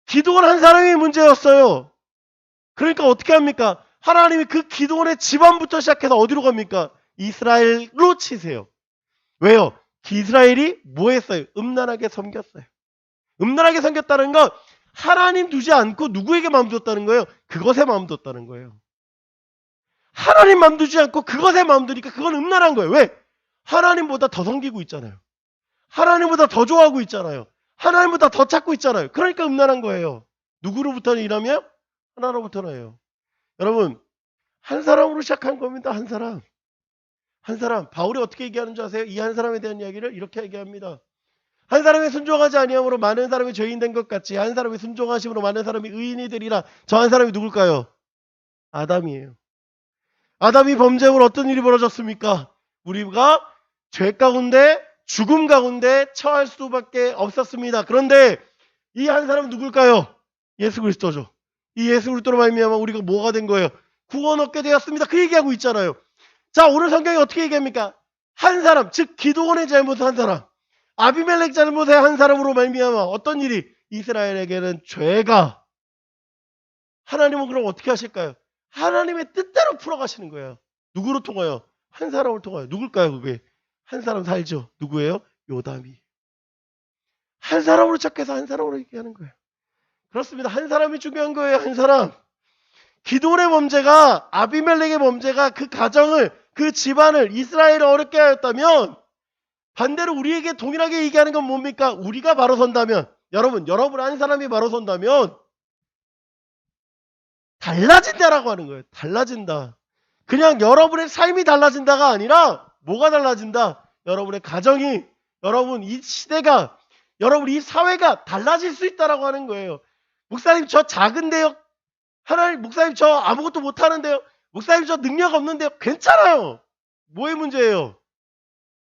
기도원 한 사람이 문제였어요. 그러니까 어떻게 합니까? 하나님이 그 기도원의 집안부터 시작해서 어디로 갑니까? 이스라엘로 치세요. 왜요? 이스라엘이 뭐 했어요? 음란하게 섬겼어요. 음란하게 섬겼다는 건 하나님 두지 않고 누구에게 마음 뒀다는 거예요? 그것에 마음 뒀다는 거예요. 하나님 마음 두지 않고 그것에 마음 두니까 그건 음란한 거예요. 왜? 하나님보다 더 섬기고 있잖아요. 하나님보다 더 좋아하고 있잖아요. 하나님보다 더 찾고 있잖아요. 그러니까 음란한 거예요. 누구로부터 일하며? 하나로부터나요. 여러분, 한 사람으로 시작한 겁니다. 한 사람. 한 사람. 바울이 어떻게 얘기하는 줄 아세요? 이 한 사람에 대한 이야기를 이렇게 얘기합니다. 한 사람이 순종하지 아니함으로 많은 사람이 죄인 된 것 같이 한 사람이 순종하심으로 많은 사람이 의인이 되리라. 저 한 사람이 누굴까요? 아담이에요. 아담이 범죄함으로 어떤 일이 벌어졌습니까? 우리가 죄 가운데 죽음 가운데 처할 수밖에 없었습니다. 그런데 이 한 사람은 누굴까요? 예수 그리스도죠. 이 예수 그리스도로 말미암아 우리가 뭐가 된 거예요? 구원 얻게 되었습니다. 그 얘기하고 있잖아요. 자, 오늘 성경이 어떻게 얘기합니까? 한 사람, 즉 기도원의 잘못을 한 사람, 아비멜렉 잘못의 한 사람으로 말미암아 어떤 일이? 이스라엘에게는 죄가. 하나님은 그럼 어떻게 하실까요? 하나님의 뜻대로 풀어가시는 거예요. 누구로 통하여? 한 사람을 통하여. 누굴까요, 그게? 한 사람 살죠. 누구예요? 요담이. 한 사람으로 착해서 한 사람으로 얘기하는 거예요. 그렇습니다. 한 사람이 중요한 거예요. 한 사람. 기도원의 범죄가, 아비멜렉의 범죄가 그 가정을, 그 집안을, 이스라엘을 어렵게 하였다면 반대로 우리에게 동일하게 얘기하는 건 뭡니까? 우리가 바로 선다면, 여러분 한 사람이 바로 선다면 달라진다라고 하는 거예요. 달라진다. 그냥 여러분의 삶이 달라진다가 아니라 뭐가 달라진다? 여러분의 가정이, 여러분 이 시대가, 여러분 이 사회가 달라질 수 있다라고 하는 거예요. 목사님 저 작은데요? 하나님, 목사님 저 아무것도 못하는데요? 목사님 저 능력 없는데요? 괜찮아요. 뭐의 문제예요?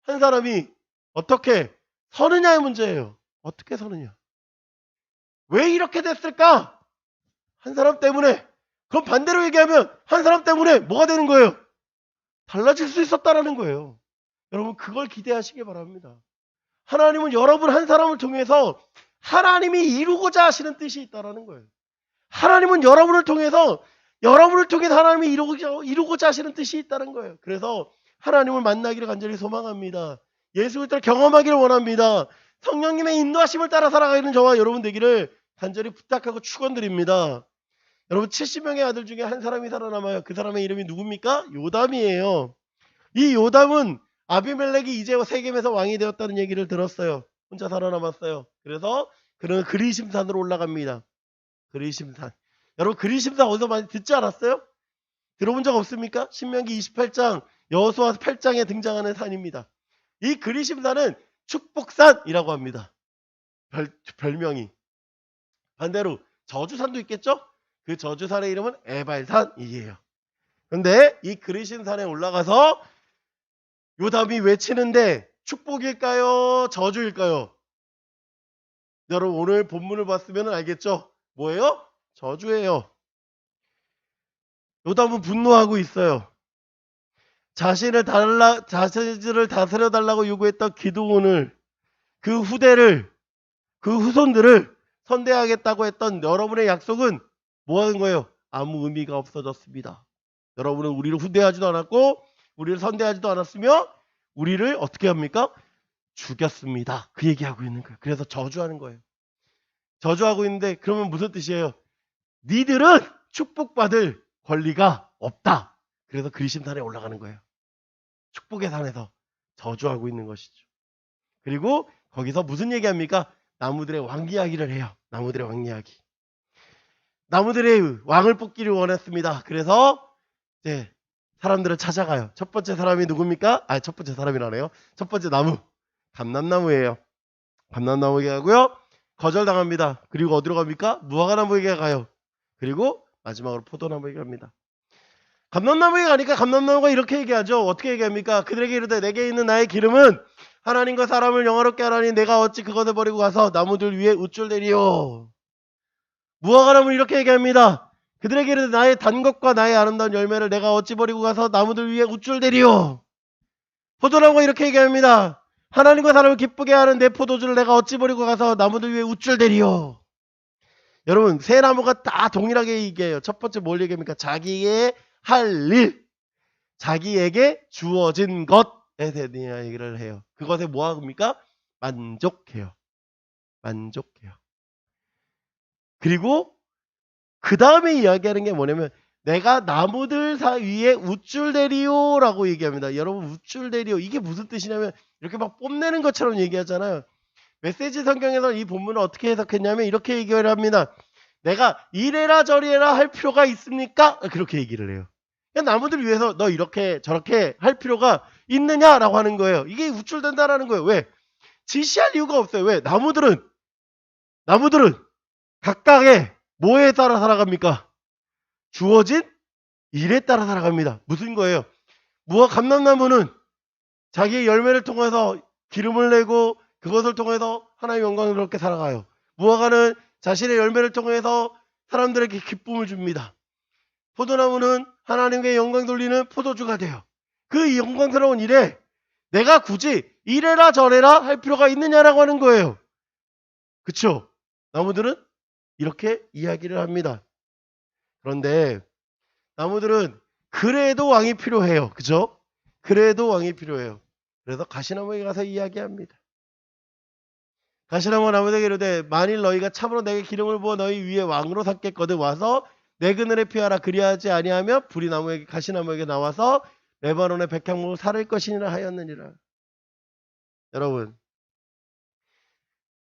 한 사람이 어떻게 서느냐의 문제예요. 어떻게 서느냐? 왜 이렇게 됐을까? 한 사람 때문에. 그럼 반대로 얘기하면 한 사람 때문에 뭐가 되는 거예요? 달라질 수 있었다라는 거예요. 여러분 그걸 기대하시기 바랍니다. 하나님은 여러분 한 사람을 통해서 하나님이 이루고자 하시는 뜻이 있다라는 거예요. 하나님은 여러분을 통해서 하나님이 이루고자 하시는 뜻이 있다는 거예요. 그래서 하나님을 만나기를 간절히 소망합니다. 예수 그리스도를 경험하기를 원합니다. 성령님의 인도하심을 따라 살아가는 저와 여러분 되기를 간절히 부탁하고 축원드립니다. 여러분 70명의 아들 중에 한 사람이 살아남아요. 그 사람의 이름이 누굽니까? 요담이에요. 이 요담은 아비멜렉이 이제 세겜에서 왕이 되었다는 얘기를 들었어요. 혼자 살아남았어요. 그래서 그는 그리심산으로 올라갑니다. 그리심산. 여러분 그리심산 어디서 많이 듣지 않았어요? 들어본 적 없습니까? 신명기 28장 여호수아 8장에 등장하는 산입니다. 이 그리심산은 축복산이라고 합니다. 별명이. 반대로 저주산도 있겠죠? 그 저주산의 이름은 에발산이에요. 근데 이 그리심산에 올라가서 요담이 외치는데 축복일까요? 저주일까요? 여러분 오늘 본문을 봤으면 알겠죠? 뭐예요? 저주예요. 요담은 분노하고 있어요. 자신을 다스려달라고 요구했던 기드온을 그 후대를 그 후손들을 선대하겠다고 했던 여러분의 약속은 뭐 하는 거예요? 아무 의미가 없어졌습니다. 여러분은 우리를 후대하지도 않았고 우리를 선대하지도 않았으며 우리를 어떻게 합니까? 죽였습니다. 그 얘기하고 있는 거예요. 그래서 저주하는 거예요. 저주하고 있는데 그러면 무슨 뜻이에요? 니들은 축복받을 권리가 없다. 그래서 그리심산에 올라가는 거예요. 축복의 산에서 저주하고 있는 것이죠. 그리고 거기서 무슨 얘기합니까? 나무들의 왕 이야기를 해요. 나무들의 왕 이야기. 나무들의 왕을 뽑기를 원했습니다. 그래서 이제 사람들을 찾아가요. 첫 번째 사람이 누굽니까? 첫 번째 사람이라네요. 첫 번째 나무. 감람나무예요. 감람나무에게 가고요. 거절당합니다. 그리고 어디로 갑니까? 무화과나무에게 가요. 그리고 마지막으로 포도나무에게 갑니다. 감람나무에 가니까 감람나무가 이렇게 얘기하죠. 어떻게 얘기합니까? 그들에게 이르되 내게 있는 나의 기름은 하나님과 사람을 영화롭게 하라니 내가 어찌 그것을 버리고 가서 나무들 위에 우쭐대리요. 무화과나무는 이렇게 얘기합니다. 그들에게 이르되 나의 단 것과 나의 아름다운 열매를 내가 어찌 버리고 가서 나무들 위에 우쭐대리요. 포도나무가 이렇게 얘기합니다. 하나님과 사람을 기쁘게 하는 내 포도주를 내가 어찌 버리고 가서 나무들 위에 우쭐대리요. 여러분 세 나무가 다 동일하게 얘기해요. 첫 번째 뭘 얘기합니까? 자기의 할 일, 자기에게 주어진 것에 대한 얘기를 해요. 그것에 뭐 합니까? 만족해요. 만족해요. 그리고 그 다음에 이야기하는 게 뭐냐면 내가 나무들 위에 우쭐대리요 라고 얘기합니다. 여러분 우쭐대리요 이게 무슨 뜻이냐면 이렇게 막 뽐내는 것처럼 얘기하잖아요. 메시지 성경에서는 이 본문을 어떻게 해석했냐면 이렇게 얘기를 합니다. 내가 이래라 저래라 할 필요가 있습니까? 그렇게 얘기를 해요. 나무들 위해서 너 이렇게 저렇게 할 필요가 있느냐라고 하는 거예요. 이게 우쭐댄다라는 거예요. 왜? 지시할 이유가 없어요. 왜? 나무들은 각각의 뭐에 따라 살아갑니까? 주어진 일에 따라 살아갑니다. 무슨 거예요? 감람나무는 자기의 열매를 통해서 기름을 내고 그것을 통해서 하나님의 영광을 그렇게 살아가요. 무화과는 자신의 열매를 통해서 사람들에게 기쁨을 줍니다. 포도나무는 하나님께 영광 돌리는 포도주가 돼요. 그 영광스러운 일에 내가 굳이 이래라 저래라 할 필요가 있느냐라고 하는 거예요. 그쵸? 나무들은 이렇게 이야기를 합니다. 그런데 나무들은 그래도 왕이 필요해요. 그죠? 그래도 왕이 필요해요. 그래서 가시나무에 가서 이야기합니다. 가시나무 나무에게 이르되 만일 너희가 참으로 내게 기름을 부어 너희 위에 왕으로 삼겠거든 와서 내 그늘에 피하라. 그리하지 아니하면 불이 가시나무에게 나와서 레바논의 백향목을 사를 것이니라 하였느니라. 여러분,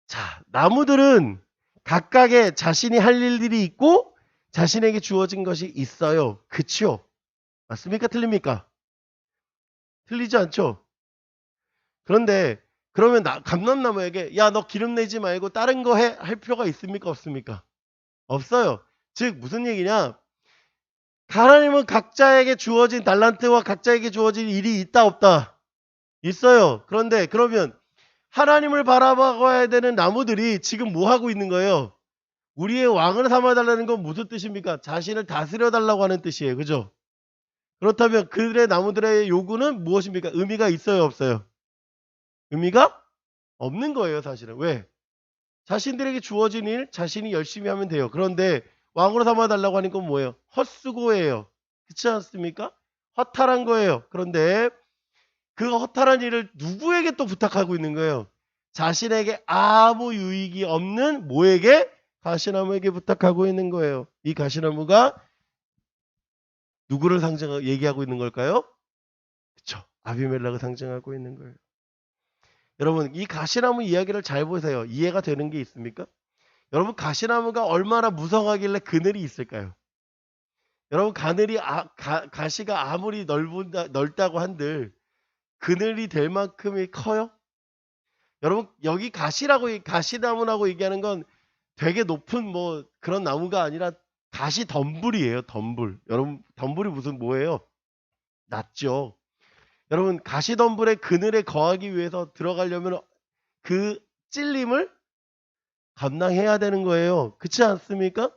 자, 나무들은 각각의 자신이 할 일들이 있고 자신에게 주어진 것이 있어요. 그치요? 맞습니까? 틀립니까? 틀리지 않죠? 그런데 그러면 감람나무에게 야, 너 기름 내지 말고 다른 거 할 필요가 있습니까? 없습니까? 없어요. 즉 무슨 얘기냐? 하나님은 각자에게 주어진 달란트와 각자에게 주어진 일이 있다 없다? 있어요. 그런데 그러면 하나님을 바라봐야 되는 나무들이 지금 뭐 하고 있는 거예요? 우리의 왕을 삼아달라는 건 무슨 뜻입니까? 자신을 다스려달라고 하는 뜻이에요. 그죠? 그렇다면 그들의 나무들의 요구는 무엇입니까? 의미가 있어요? 없어요? 의미가 없는 거예요. 사실은. 왜? 자신들에게 주어진 일 자신이 열심히 하면 돼요. 그런데 왕으로 삼아달라고 하는 건 뭐예요? 헛수고예요. 그렇지 않습니까? 허탈한 거예요. 그런데 그 허탈한 일을 누구에게 또 부탁하고 있는 거예요? 자신에게 아무 유익이 없는 뭐에게? 가시나무에게 부탁하고 있는 거예요. 이 가시나무가 누구를 얘기하고 있는 걸까요? 그쵸. 아비멜렉을 상징하고 있는 거예요. 여러분, 이 가시나무 이야기를 잘 보세요. 이해가 되는 게 있습니까? 여러분, 가시나무가 얼마나 무성하길래 그늘이 있을까요? 여러분, 가시가 아무리 넓다고 한들 그늘이 될 만큼이 커요? 여러분, 여기 가시나무라고 얘기하는 건 되게 높은 뭐 그런 나무가 아니라 가시 덤불이에요, 덤불. 여러분, 덤불이 뭐예요? 낮죠. 여러분, 가시 덤불의 그늘에 거하기 위해서 들어가려면 그 찔림을 감당해야 되는 거예요. 그렇지 않습니까?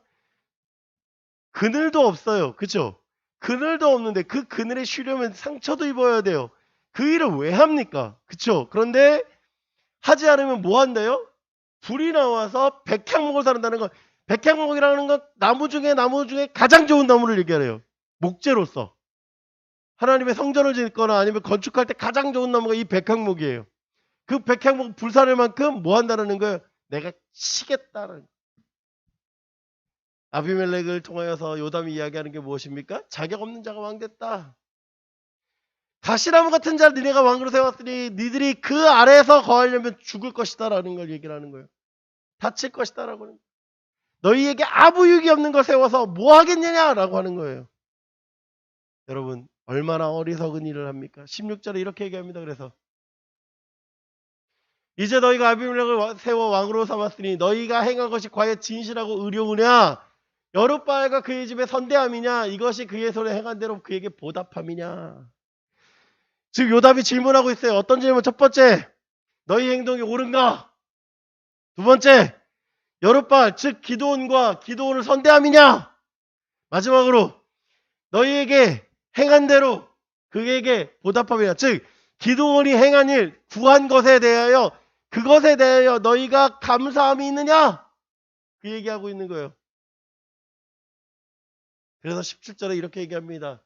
그늘도 없어요. 그쵸? 그늘도 없는데 그 그늘에 쉬려면 상처도 입어야 돼요. 그 일을 왜 합니까? 그쵸? 그런데 하지 않으면 뭐 한대요? 불이 나와서 백향목을 사는다는 건, 백향목이라는 건 나무 중에 가장 좋은 나무를 얘기하래요. 목재로서. 하나님의 성전을 짓거나 아니면 건축할 때 가장 좋은 나무가 이 백향목이에요. 그 백향목 불사를 만큼 뭐 한다는 거예요? 내가 치겠다는. 아비멜렉을 통하여서 요담이 이야기하는 게 무엇입니까? 자격 없는 자가 왕됐다. 가시나무 같은 자를 니네가 왕으로 세웠으니 니들이 그 아래에서 거하려면 죽을 것이다 라는 걸 얘기를 하는 거예요. 다칠 것이다 라고 하는 거예요. 너희에게 아무 유익이 없는 걸 세워서 뭐 하겠느냐 라고 하는 거예요. 여러분, 얼마나 어리석은 일을 합니까? 16절에 이렇게 얘기합니다. 그래서 이제 너희가 아비멜렉을 세워 왕으로 삼았으니 너희가 행한 것이 과연 진실하고 의로우냐? 여룻바알과 그의 집에 선대함이냐? 이것이 그의 손에 행한 대로 그에게 보답함이냐? 지금 요담이 질문하고 있어요. 어떤 질문? 첫 번째, 너희 행동이 옳은가? 두 번째, 여룻바알 즉 기드온을 선대함이냐? 마지막으로 너희에게 행한 대로 그에게 보답함이냐? 즉 기드온이 행한 일, 구한 것에 대하여 그것에 대하여 너희가 감사함이 있느냐? 그 얘기하고 있는 거예요. 그래서 17절에 이렇게 얘기합니다.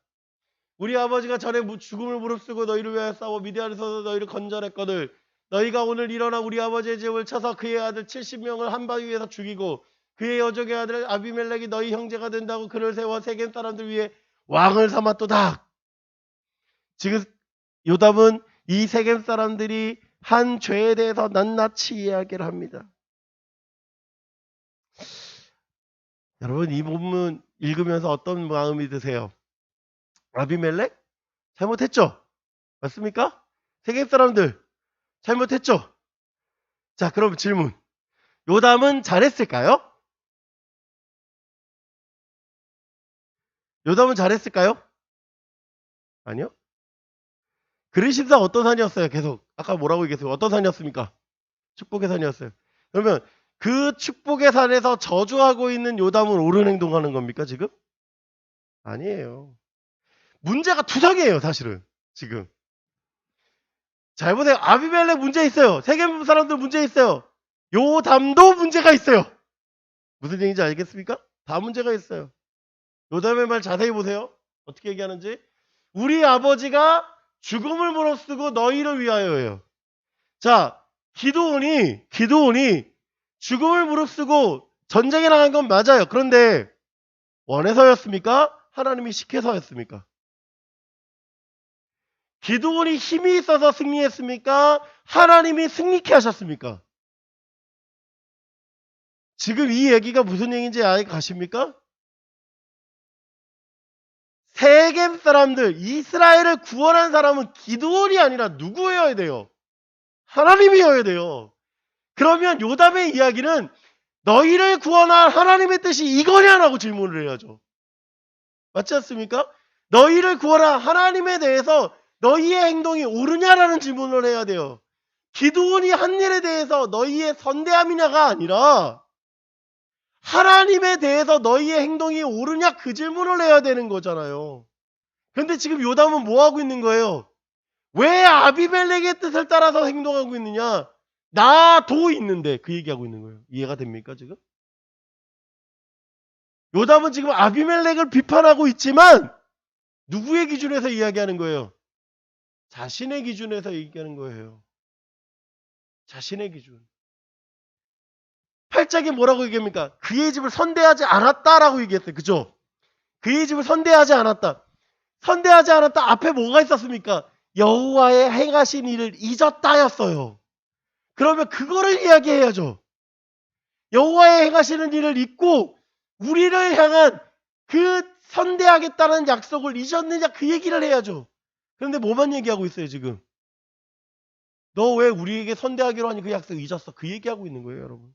우리 아버지가 전에 죽음을 무릅쓰고 너희를 위하여 싸워 미디안에서 너희를 건져냈거늘 너희가 오늘 일어나 우리 아버지의 집을 쳐서 그의 아들 70명을 한 바위에서 죽이고 그의 여종의 아들 아비멜렉이 너희 형제가 된다고 그를 세워 세겜 사람들 위해 왕을 삼았도다. 지금 요담은 이 세겜 사람들이 한 죄에 대해서 낱낱이 이야기를 합니다. 여러분, 이 본문 읽으면서 어떤 마음이 드세요? 아비멜렉? 잘못했죠? 맞습니까? 세겜 사람들 잘못했죠? 자, 그럼 질문. 요담은 잘했을까요? 요담은 잘했을까요? 아니요. 그리심산 어떤 산이었어요? 계속 아까 뭐라고 얘기했어요? 어떤 산이었습니까? 축복의 산이었어요. 그러면 그 축복의 산에서 저주하고 있는 요담은 옳은 행동하는 겁니까 지금? 아니에요. 문제가 투성이에요 사실은 지금. 잘 보세요. 아비멜렉 문제 있어요. 세겜 사람들 문제 있어요. 요담도 문제가 있어요. 무슨 얘기인지 알겠습니까? 다 문제가 있어요. 요담의 말 자세히 보세요. 어떻게 얘기하는지. 우리 아버지가 죽음을 무릅쓰고 너희를 위하여예요. 자, 기드온이 죽음을 무릅쓰고 전쟁에 나간 건 맞아요. 그런데 원해서였습니까? 하나님이 시켜서였습니까? 기드온이 힘이 있어서 승리했습니까? 하나님이 승리케 하셨습니까? 지금 이 얘기가 무슨 얘기인지 가십니까? 세겜 사람들, 이스라엘을 구원한 사람은 기드온이 아니라 누구여야 돼요? 하나님이어야 돼요. 그러면 요담의 이야기는 너희를 구원한 하나님의 뜻이 이거냐라고 질문을 해야죠. 맞지 않습니까? 너희를 구원한 하나님에 대해서 너희의 행동이 옳으냐라는 질문을 해야 돼요. 기드온이 한 일에 대해서 너희의 선대함이냐가 아니라 하나님에 대해서 너희의 행동이 옳으냐 그 질문을 해야 되는 거잖아요. 그런데 지금 요담은 뭐 하고 있는 거예요? 왜 아비멜렉의 뜻을 따라서 행동하고 있느냐? 나도 있는데 그 얘기하고 있는 거예요. 이해가 됩니까 지금? 요담은 지금 아비멜렉을 비판하고 있지만 누구의 기준에서 이야기하는 거예요? 자신의 기준에서 얘기하는 거예요. 자신의 기준. 8장에 뭐라고 얘기합니까? 그의 집을 선대하지 않았다라고 얘기했어요. 그죠? 그의 집을 선대하지 않았다. 선대하지 않았다. 앞에 뭐가 있었습니까? 여호와의 행하신 일을 잊었다였어요. 그러면 그거를 이야기해야죠. 여호와의 행하시는 일을 잊고 우리를 향한 그 선대하겠다는 약속을 잊었느냐 그 얘기를 해야죠. 그런데 뭐만 얘기하고 있어요 지금? 너 왜 우리에게 선대하기로 하니 그 약속 잊었어? 그 얘기하고 있는 거예요 여러분.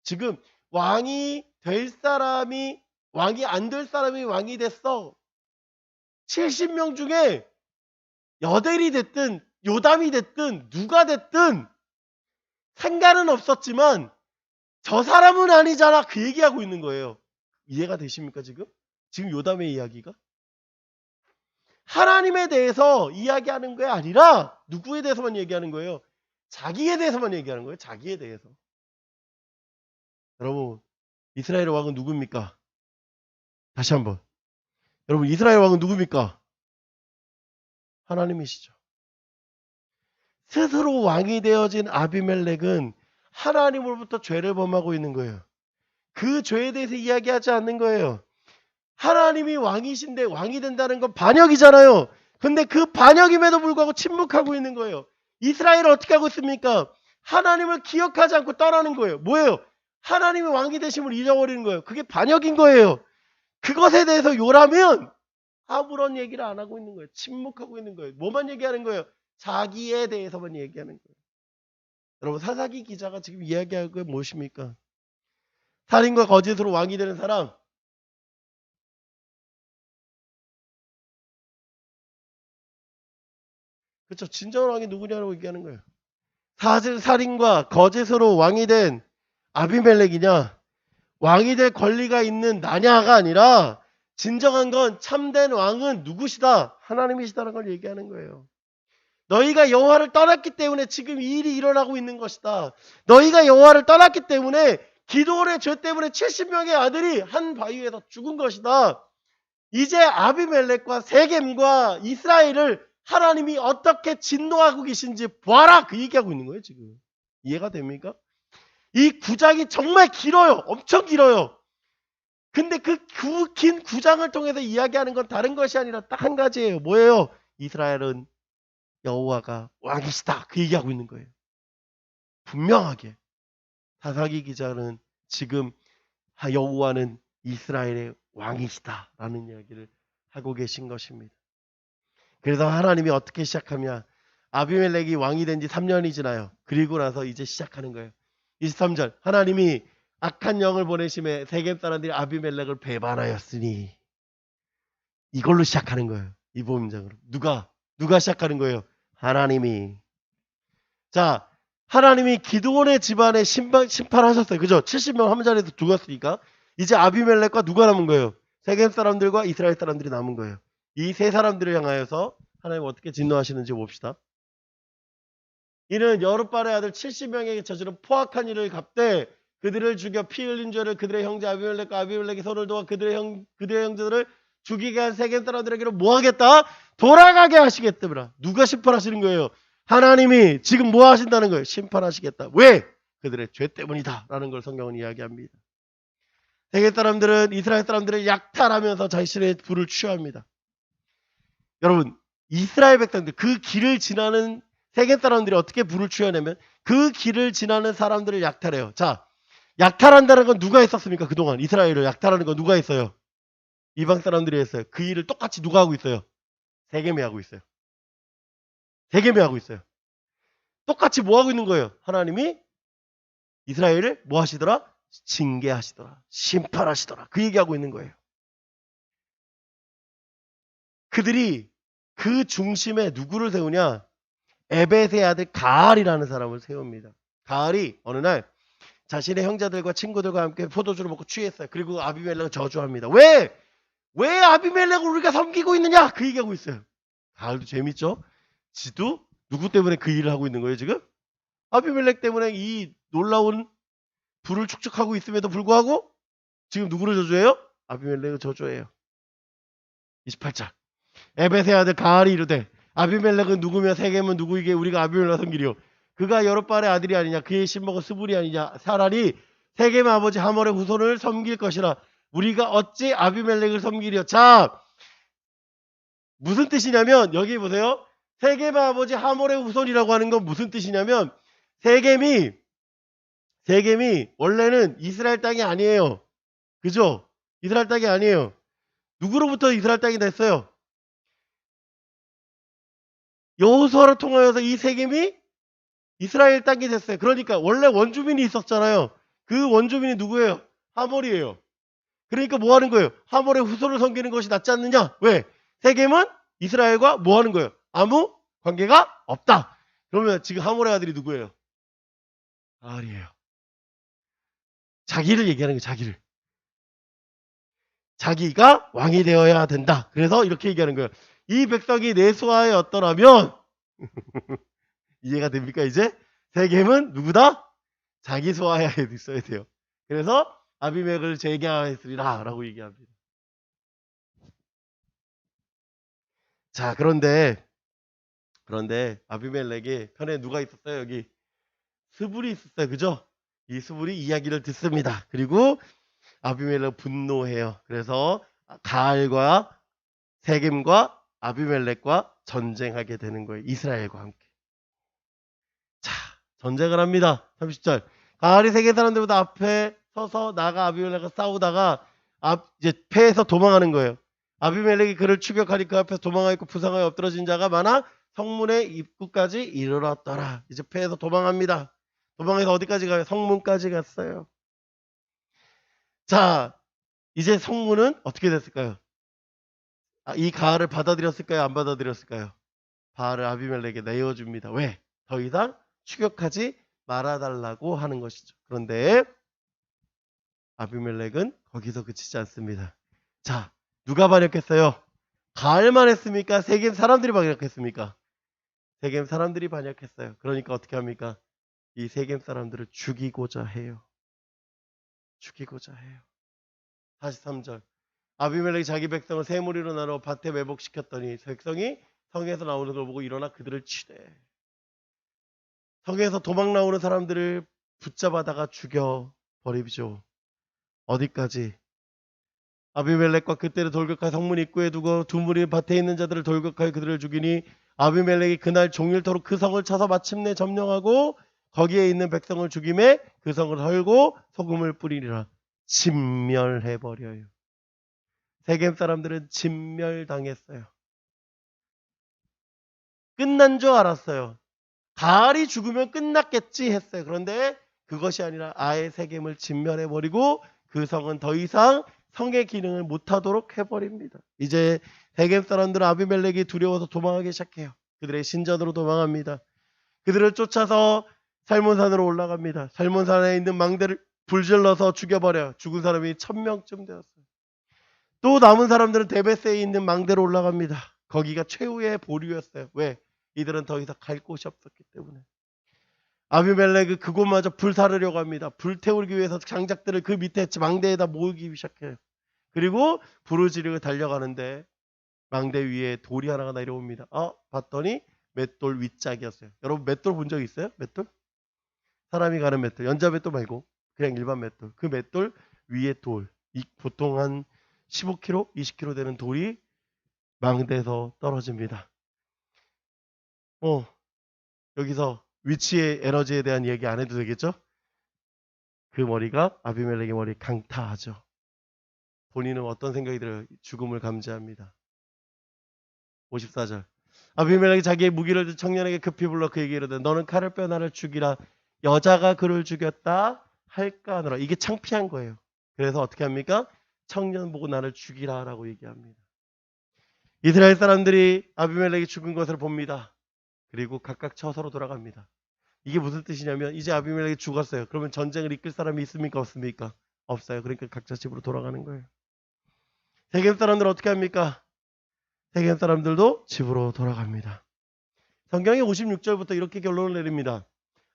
지금 왕이 될 사람이 왕이 안 될 사람이 왕이 됐어. 70명 중에 여델이 됐든 요담이 됐든 누가 됐든 상관은 없었지만 저 사람은 아니잖아 그 얘기하고 있는 거예요. 이해가 되십니까 지금? 지금 요담의 이야기가? 하나님에 대해서 이야기하는 게 아니라 누구에 대해서만 얘기하는 거예요? 자기에 대해서만 얘기하는 거예요. 자기에 대해서. 여러분 이스라엘의 왕은 누굽니까? 다시 한번. 여러분 이스라엘 왕은 누굽니까? 하나님이시죠. 스스로 왕이 되어진 아비멜렉은 하나님으로부터 죄를 범하고 있는 거예요. 그 죄에 대해서 이야기하지 않는 거예요. 하나님이 왕이신데 왕이 된다는 건 반역이잖아요. 근데 그 반역임에도 불구하고 침묵하고 있는 거예요. 이스라엘은 어떻게 하고 있습니까? 하나님을 기억하지 않고 떠나는 거예요. 뭐예요? 하나님이 왕이 되심을 잊어버리는 거예요. 그게 반역인 거예요. 그것에 대해서 요라면 아무런 얘기를 안 하고 있는 거예요. 침묵하고 있는 거예요. 뭐만 얘기하는 거예요? 자기에 대해서만 얘기하는 거예요. 여러분 사사기 기자가 지금 이야기할 게 무엇입니까? 살인과 거짓으로 왕이 되는 사람, 그렇죠. 진정한 왕이 누구냐고 얘기하는 거예요. 사실 살인과 거짓으로 왕이 된 아비멜렉이냐, 왕이 될 권리가 있는 나냐가 아니라 진정한 건 참된 왕은 누구시다? 하나님이시다는 걸 얘기하는 거예요. 너희가 여호와를 떠났기 때문에 지금 이 일이 일어나고 있는 것이다. 너희가 여호와를 떠났기 때문에 기드온의 죄 때문에 70명의 아들이 한 바위에서 죽은 것이다. 이제 아비멜렉과 세겜과 이스라엘을 하나님이 어떻게 진노하고 계신지 보아라. 그 얘기하고 있는 거예요 지금. 이해가 됩니까? 이 구장이 정말 길어요. 엄청 길어요. 근데 그 긴 구장을 통해서 이야기하는 건 다른 것이 아니라 딱 한 가지예요. 뭐예요? 이스라엘은 여호와가 왕이시다. 그 얘기하고 있는 거예요. 분명하게. 사사기 기자는 지금 여호와는 이스라엘의 왕이시다 라는 이야기를 하고 계신 것입니다. 그래서 하나님이 어떻게 시작하냐, 아비멜렉이 왕이 된 지 3년이 지나요. 그리고 나서 이제 시작하는 거예요. 23절 하나님이 악한 영을 보내심에 세겜 사람들이 아비멜렉을 배반하였으니, 이걸로 시작하는 거예요. 이 본문장으로 누가 시작하는 거예요? 하나님이. 자, 하나님이 기드온의 집안에 심판하셨어요. 그죠? 70명 한 자리에서 죽었으니까 이제 아비멜렉과 누가 남은 거예요? 세겜 사람들과 이스라엘 사람들이 남은 거예요. 이 세 사람들을 향하여서 하나님 어떻게 진노하시는지 봅시다. 이는 여룻발의 아들 70명에게 저지른 포악한 일을 갚되 그들을 죽여 피 흘린 죄를 그들의 형제 아비멜렉과 아비멜렉이 손을 도와 그들의 형제들을 죽이게 한 세겜 사람들에게로 뭐 하겠다? 돌아가게 하시겠더라. 누가 심판하시는 거예요? 하나님이 지금 뭐 하신다는 거예요? 심판하시겠다. 왜? 그들의 죄 때문이다 라는 걸 성경은 이야기합니다. 세겜 사람들은 이스라엘 사람들을 약탈하면서 자신의 부를 취합니다. 여러분 이스라엘 백성들, 그 길을 지나는 세겜 사람들이 어떻게 부를 취하냐면 그 길을 지나는 사람들을 약탈해요. 자, 약탈한다는 건 누가 했었습니까? 그동안 이스라엘을 약탈하는 건 누가 했어요? 이방 사람들이 했어요. 그 일을 똑같이 누가 하고 있어요? 세겜이 하고 있어요. 세겜이 하고 있어요. 똑같이 뭐 하고 있는 거예요? 하나님이 이스라엘을 뭐 하시더라? 징계하시더라. 심판하시더라. 그 얘기하고 있는 거예요. 그들이 그 중심에 누구를 세우냐? 에벳의 아들 가알이라는 사람을 세웁니다. 가알이 어느 날 자신의 형제들과 친구들과 함께 포도주를 먹고 취했어요. 그리고 아비멜렉을 저주합니다. 왜 아비멜렉을 우리가 섬기고 있느냐? 그 얘기하고 있어요. 가알도 재밌죠? 지도 누구 때문에 그 일을 하고 있는 거예요 지금? 아비멜렉 때문에 이 놀라운 부를 축적하고 있음에도 불구하고 지금 누구를 저주해요? 아비멜렉을 저주해요. 28절 에벳의 아들 가알이 이르되 아비멜렉은 누구며 세겜은 누구이기에 우리가 아비멜렉을 섬기리요? 그가 여룻발의 아들이 아니냐, 그의 신복은 스불이 아니냐, 차라리 세겜의 아버지 하몰의 후손을 섬길 것이라. 우리가 어찌 아비멜렉을 섬기려. 자, 무슨 뜻이냐면 여기 보세요. 세겜의 아버지 하몰의 후손이라고 하는 건 무슨 뜻이냐면 세겜이 원래는 이스라엘 땅이 아니에요. 그죠? 이스라엘 땅이 아니에요. 누구로부터 이스라엘 땅이 됐어요? 여호수아를 통하여서 이 세겜이 이스라엘 땅이 됐어요. 그러니까 원래 원주민이 있었잖아요. 그 원주민이 누구예요? 하몰이에요. 그러니까 뭐 하는 거예요? 하몰의 후손을 섬기는 것이 낫지 않느냐? 왜? 세겜은 이스라엘과 뭐 하는 거예요? 아무 관계가 없다. 그러면 지금 하몰의 아들이 누구예요? 가알이에요. 자기를 얘기하는 거예요. 자기를. 자기가 왕이 되어야 된다. 그래서 이렇게 얘기하는 거예요. 이 백성이 내 수하였더라면 이해가 됩니까 이제? 세겜은 누구다? 자기 수하에 있어야 돼요. 그래서 아비멜렉을 제거하였으리라 라고 얘기합니다. 자, 그런데 아비멜렉의 편에 누가 있었어요? 여기 스불이 있었어요. 그죠? 이 스불이 이야기를 듣습니다. 그리고 아비멜렉 분노해요. 그래서 가알과 세겜과 아비멜렉과 전쟁하게 되는 거예요. 이스라엘과 함께. 자, 전쟁을 합니다. 30절. 가알이 세겜 사람들보다 앞에 서서 나가 아비멜렉과 싸우다가 이제 패해서 도망하는 거예요. 아비멜렉이 그를 추격하니 그 앞에서 도망하여 있고 부상하여 엎드러진 자가 많아 성문의 입구까지 이르렀더라. 이제 패해서 도망합니다. 도망해서 어디까지 가요? 성문까지 갔어요. 자, 이제 성문은 어떻게 됐을까요? 이 가알을 받아들였을까요? 안 받아들였을까요? 가알을 아비멜렉에게 내어줍니다. 왜? 더 이상 추격하지 말아달라고 하는 것이죠. 그런데 아비멜렉은 거기서 그치지 않습니다. 자, 누가 반역했어요? 가알만 했습니까? 세겜 사람들이 반역했습니까? 세겜 사람들이 반역했어요. 그러니까 어떻게 합니까? 이 세겜 사람들을 죽이고자 해요. 죽이고자 해요. 43절. 아비멜렉이 자기 백성을 세 무리로 나눠 밭에 매복시켰더니 백성이 성에서 나오는 걸 보고 일어나 그들을 치되 성에서 도망 나오는 사람들을 붙잡아다가 죽여버리죠. 어디까지? 아비멜렉과 그때를 돌격하여 성문 입구에 두고 두 무리 밭에 있는 자들을 돌격하여 그들을 죽이니 아비멜렉이 그날 종일토록 그 성을 쳐서 마침내 점령하고 거기에 있는 백성을 죽임에 그 성을 헐고 소금을 뿌리리라. 진멸해버려요. 세겜 사람들은 진멸당했어요. 끝난 줄 알았어요. 가알이 죽으면 끝났겠지 했어요. 그런데 그것이 아니라 아예 세겜을 진멸해버리고 그 성은 더 이상 성의 기능을 못하도록 해버립니다. 이제 세겜 사람들은 아비멜렉이 두려워서 도망하기 시작해요. 그들의 신전으로 도망합니다. 그들을 쫓아서 살몬산으로 올라갑니다. 살몬산에 있는 망대를 불질러서 죽여버려요. 죽은 사람이 1000명쯤 되었어요. 또 남은 사람들은 데베스에 있는 망대로 올라갑니다. 거기가 최후의 보류였어요. 왜? 이들은 더 이상 갈 곳이 없었기 때문에. 아비멜렉은 그곳마저 불사르려고 합니다. 불태우기 위해서 장작들을 그 밑에 망대에다 모으기 시작해요. 그리고 불을 지르고 달려가는데 망대 위에 돌이 하나가 내려옵니다. 봤더니 맷돌 윗짝이었어요. 여러분 맷돌 본 적 있어요? 맷돌? 사람이 가는 맷돌. 연자 맷돌 말고 그냥 일반 맷돌. 그 맷돌 위에 돌. 보통 한 15kg, 20kg 되는 돌이 망대에서 떨어집니다. 여기서 위치의 에너지에 대한 얘기 안 해도 되겠죠? 그 머리가 아비멜렉의 머리 강타하죠. 본인은 어떤 생각이 들어요? 죽음을 감지합니다. 54절. 아비멜렉이 자기의 무기를 든 청년에게 급히 불러 그에게 이르되 너는 칼을 빼어 나를 죽이라. 여자가 그를 죽였다 할까 하노라. 이게 창피한 거예요. 그래서 어떻게 합니까? 청년 보고 나를 죽이라 라고 얘기합니다. 이스라엘 사람들이 아비멜렉이 죽은 것을 봅니다. 그리고 각각 처소로 돌아갑니다. 이게 무슨 뜻이냐면 이제 아비멜렉이 죽었어요. 그러면 전쟁을 이끌 사람이 있습니까? 없습니까? 없어요. 그러니까 각자 집으로 돌아가는 거예요. 세겜 사람들은 어떻게 합니까? 세겜 사람들도 집으로 돌아갑니다. 성경이 56절부터 이렇게 결론을 내립니다.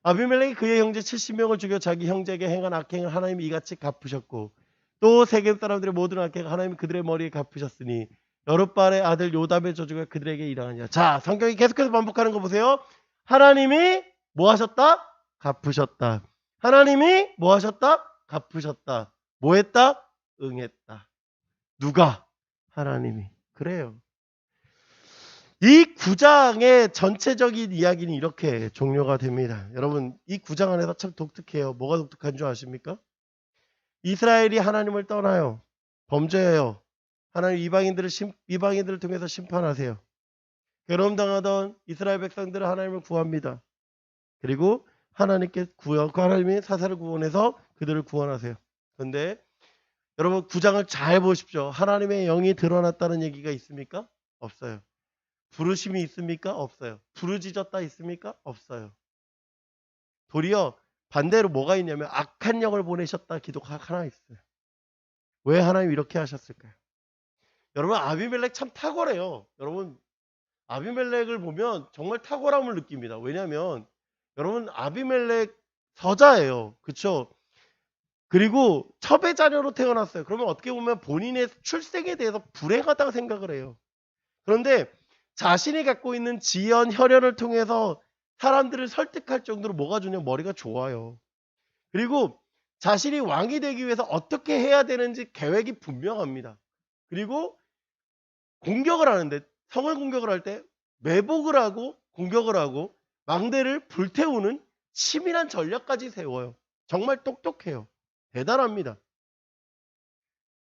아비멜렉이 그의 형제 70명을 죽여 자기 형제에게 행한 악행을 하나님이 이같이 갚으셨고 또 세겜 사람들의 모든 악행을 하나님이 그들의 머리에 갚으셨으니 여룻발의 아들 요담의 저주가 그들에게 일어나니라. 자, 성경이 계속해서 반복하는 거 보세요. 하나님이 뭐 하셨다? 갚으셨다. 하나님이 뭐 하셨다? 갚으셨다. 뭐 했다? 응했다. 누가? 하나님이. 그래요. 이 9장의 전체적인 이야기는 이렇게 종료가 됩니다. 여러분, 이 9장 안에서 참 독특해요. 뭐가 독특한 줄 아십니까? 이스라엘이 하나님을 떠나요. 범죄해요. 하나님 이방인들을 통해서 심판하세요. 괴로움당하던 이스라엘 백성들은 하나님을 구합니다. 그리고 하나님이 사사를 구원해서 그들을 구원하세요. 그런데 여러분 9장을 잘 보십시오. 하나님의 영이 드러났다는 얘기가 있습니까? 없어요. 부르심이 있습니까? 없어요. 부르짖었다 있습니까? 없어요. 도리어 반대로 뭐가 있냐면 악한 영을 보내셨다 기도가 하나 있어요. 왜 하나님 이렇게 하셨을까요? 여러분 아비멜렉 참 탁월해요. 여러분 아비멜렉을 보면 정말 탁월함을 느낍니다. 왜냐하면 여러분 아비멜렉 서자예요. 그렇죠? 그리고 첩의 자녀로 태어났어요. 그러면 어떻게 보면 본인의 출생에 대해서 불행하다고 생각을 해요. 그런데 자신이 갖고 있는 지연, 혈연을 통해서 사람들을 설득할 정도로 뭐가 좋냐면 머리가 좋아요. 그리고 자신이 왕이 되기 위해서 어떻게 해야 되는지 계획이 분명합니다. 그리고 공격을 하는데 성을 공격을 할 때 매복을 하고 공격을 하고 망대를 불태우는 치밀한 전략까지 세워요. 정말 똑똑해요. 대단합니다.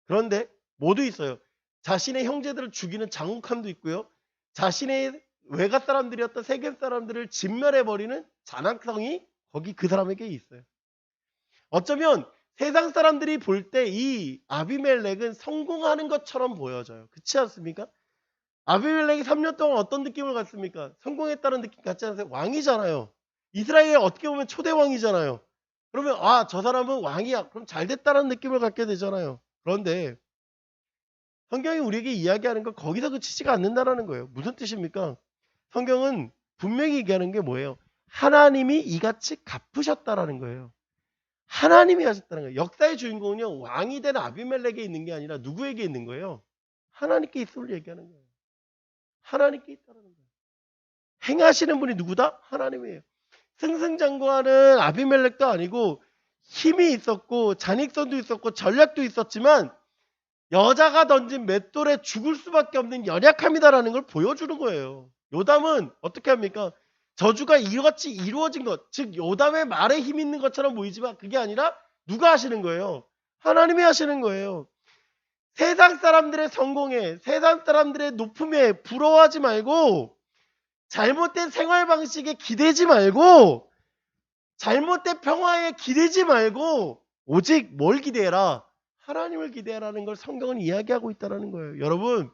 그런데 모두 있어요. 자신의 형제들을 죽이는 장욱함도 있고요. 자신의 외가 사람들이었던 세겜 사람들을 진멸해버리는 잔악성이 거기 그 사람에게 있어요. 어쩌면 세상 사람들이 볼 때 이 아비멜렉은 성공하는 것처럼 보여져요. 그렇지 않습니까? 아비멜렉이 3년 동안 어떤 느낌을 갖습니까? 성공했다는 느낌 갖지 않으세요? 왕이잖아요. 이스라엘의 어떻게 보면 초대 왕이잖아요. 그러면 아, 저 사람은 왕이야. 그럼 잘 됐다는 느낌을 갖게 되잖아요. 그런데 성경이 우리에게 이야기하는 건 거기서 그치지가 않는다는 거예요. 무슨 뜻입니까? 성경은 분명히 얘기하는 게 뭐예요? 하나님이 이같이 갚으셨다라는 거예요. 하나님이 하셨다는 거예요. 역사의 주인공은요, 왕이 된 아비멜렉에 있는 게 아니라 누구에게 있는 거예요? 하나님께 있음을 얘기하는 거예요. 하나님께 있다는 거예요. 행하시는 분이 누구다? 하나님이에요. 승승장구하는 아비멜렉도 아니고 힘이 있었고 잔익선도 있었고 전략도 있었지만 여자가 던진 맷돌에 죽을 수밖에 없는 연약함이다라는 걸 보여주는 거예요. 요담은 어떻게 합니까? 저주가 이같이 이루어진 것, 즉 요담의 말에 힘 있는 것처럼 보이지만 그게 아니라 누가 하시는 거예요? 하나님이 하시는 거예요. 세상 사람들의 성공에, 세상 사람들의 높음에 부러워하지 말고 잘못된 생활 방식에 기대지 말고 잘못된 평화에 기대지 말고 오직 뭘 기대해라? 하나님을 기대하라는 걸 성경은 이야기하고 있다는 거예요. 여러분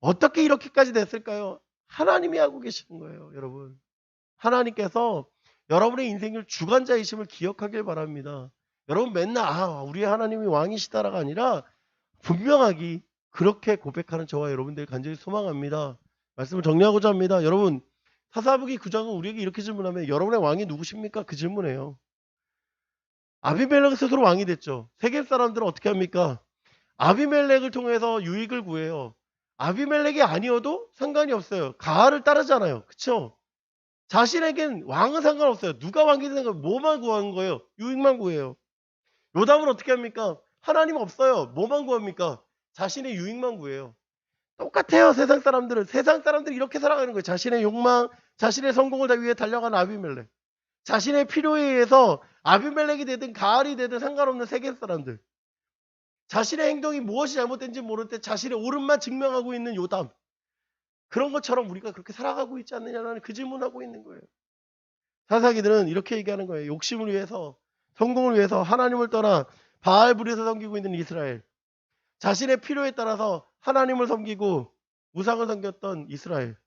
어떻게 이렇게까지 됐을까요? 하나님이 하고 계시는 거예요. 여러분 하나님께서 여러분의 인생을 주관자이심을 기억하길 바랍니다. 여러분 맨날 우리 하나님이 왕이시다라가 아니라 분명하게 그렇게 고백하는 저와 여러분들 간절히 소망합니다. 말씀을 정리하고자 합니다. 여러분 사사복기 9장은 우리에게 이렇게 질문하면 여러분의 왕이 누구십니까? 그 질문이에요. 아비멜렉 스스로 왕이 됐죠. 세겜 사람들은 어떻게 합니까? 아비멜렉을 통해서 유익을 구해요. 아비멜렉이 아니어도 상관이 없어요. 가알을 따르잖아요. 그쵸? 자신에겐 왕은 상관없어요. 누가 왕이 되는 뭐만 구하는 거예요? 유익만 구해요. 요담은 어떻게 합니까? 하나님 없어요. 뭐만 구합니까? 자신의 유익만 구해요. 똑같아요. 세상 사람들이 이렇게 살아가는 거예요. 자신의 욕망, 자신의 성공을 위해 달려가는 아비멜렉. 자신의 필요에 의해서 아비멜렉이 되든 가알이 되든 상관없는 세계 사람들. 자신의 행동이 무엇이 잘못된지 모를 때 자신의 옳음만 증명하고 있는 요담. 그런 것처럼 우리가 그렇게 살아가고 있지 않느냐는 그 질문하고 있는 거예요. 사사기들은 이렇게 얘기하는 거예요. 욕심을 위해서, 성공을 위해서 하나님을 떠나 바알불에서 섬기고 있는 이스라엘. 자신의 필요에 따라서 하나님을 섬기고 우상을 섬겼던 이스라엘.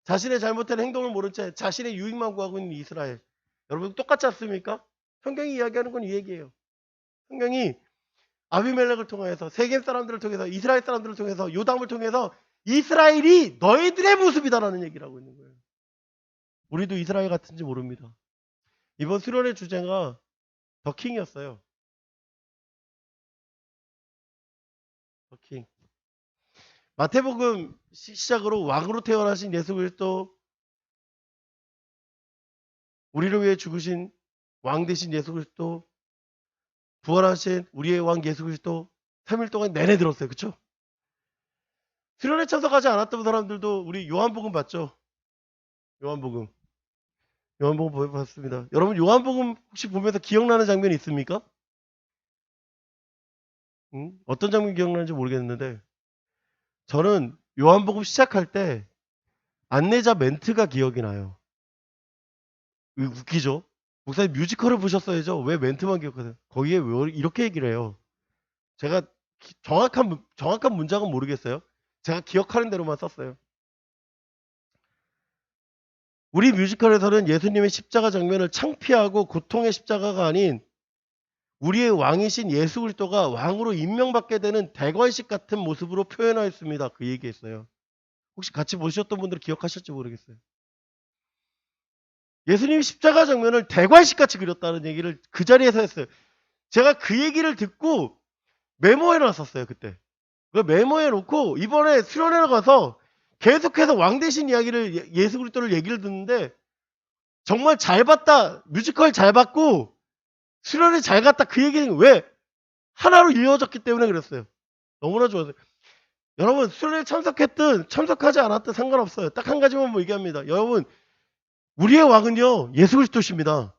자신의 잘못된 행동을 모른 채 자신의 유익만 구하고 있는 이스라엘. 여러분 똑같지 않습니까? 성경이 이야기하는 건 이 얘기예요. 성경이 아비멜렉을 통해서 세겜 사람들을 통해서 이스라엘 사람들을 통해서 요담을 통해서 이스라엘이 너희들의 모습이다라는 얘기를 하고 있는 거예요. 우리도 이스라엘 같은지 모릅니다. 이번 수련의 주제가 더 킹이었어요. 더 킹. 마태복음 시작으로 왕으로 태어나신 예수 그리스도 우리를 위해 죽으신 왕 대신 예수 그리스도, 부활하신 우리의 왕 예수 그리스도 3일 동안 내내 들었어요. 그쵸? 수련회 참석하지 않았던 사람들도 우리 요한복음 봤죠? 요한복음 봤습니다. 여러분 요한복음 혹시 보면서 기억나는 장면이 있습니까? 어떤 장면 기억나는지 모르겠는데 저는 요한복음 시작할 때 안내자 멘트가 기억이 나요. 웃기죠? 목사님 뮤지컬을 보셨어야죠. 왜 멘트만 기억하세요? 거기에 왜 이렇게 얘기를 해요. 제가 정확한 문장은 모르겠어요. 제가 기억하는 대로만 썼어요. 우리 뮤지컬에서는 예수님의 십자가 장면을 창피하고 고통의 십자가가 아닌 우리의 왕이신 예수 그리스도가 왕으로 임명받게 되는 대관식 같은 모습으로 표현하였습니다. 그 얘기했어요. 혹시 같이 보셨던 분들 기억하실지 모르겠어요. 예수님이 십자가 장면을 대관식 같이 그렸다는 얘기를 그 자리에서 했어요. 제가 그 얘기를 듣고 메모해 놨었어요. 그때. 그 메모해 놓고 이번에 수련회를 가서 계속해서 왕 대신 이야기를 예수 그리스도를 얘기를 듣는데 정말 잘 봤다. 뮤지컬 잘 봤고 수련회 잘 갔다. 그 얘기는 왜? 하나로 이어졌기 때문에 그랬어요. 너무나 좋았어요. 여러분 수련회 참석했든 참석하지 않았든 상관없어요. 딱 한 가지만 얘기합니다. 여러분 우리의 왕은요 예수 그리스도십니다.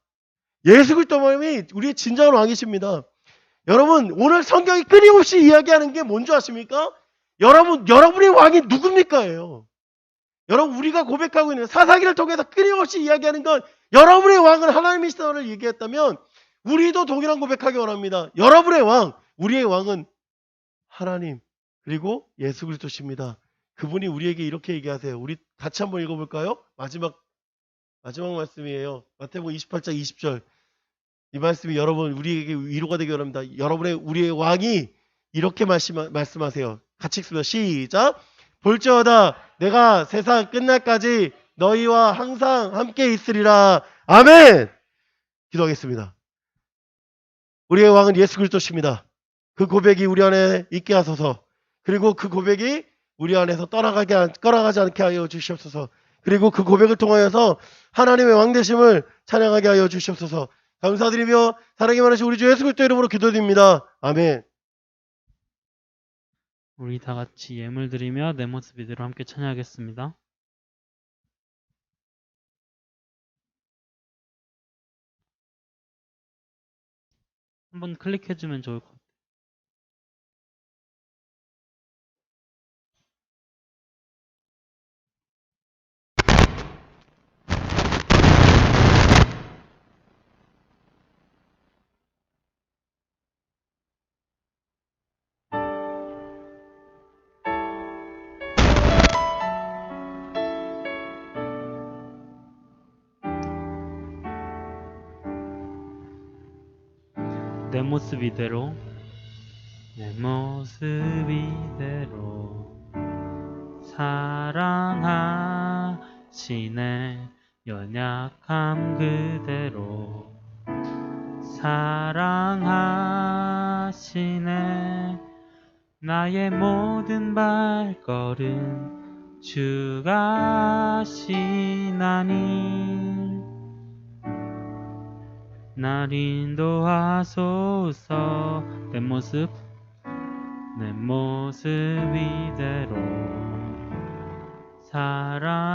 예수 그리스도님이 우리의 진정한 왕이십니다. 여러분 오늘 성경이 끊임없이 이야기하는 게 뭔지 아십니까? 여러분의 왕이 누굽니까예요. 여러분 우리가 고백하고 있는 사사기를 통해서 끊임없이 이야기하는 건 여러분의 왕은 하나님이시다를 얘기했다면 우리도 동일한 고백하기 원합니다. 여러분의 왕, 우리의 왕은 하나님 그리고 예수 그리스도십니다. 그분이 우리에게 이렇게 얘기하세요. 우리 같이 한번 읽어볼까요? 마지막 말씀이에요. 마태복음 28장 20절. 이 말씀이 여러분 우리에게 위로가 되기 원합니다. 우리의 왕이 이렇게 말씀하세요. 같이 읽습니다. 시작. 볼지어다 내가 세상 끝날까지 너희와 항상 함께 있으리라. 아멘. 기도하겠습니다. 우리의 왕은 예수 그리스도십니다. 그 고백이 우리 안에 있게 하소서. 그리고 그 고백이 우리 안에서 떠나가지 않게 하여 주시옵소서. 그리고 그 고백을 통하여서 하나님의 왕되심을 찬양하게 하여 주시옵소서. 감사드리며 사랑이 많으신 우리 주 예수 그리스도 이름으로 기도드립니다. 아멘. 우리 다 같이 예물 드리며 내 모습 이대로 함께 찬양하겠습니다. 한번 클릭해주면 좋을 것 같아요. 내 모습 이대로 내 모습 이대로 사랑하시네 연약함 그대로 사랑하시네 나의 모든 발걸음 주가 하시나니 날 인도하소서 내 모습 이대로 사랑하시네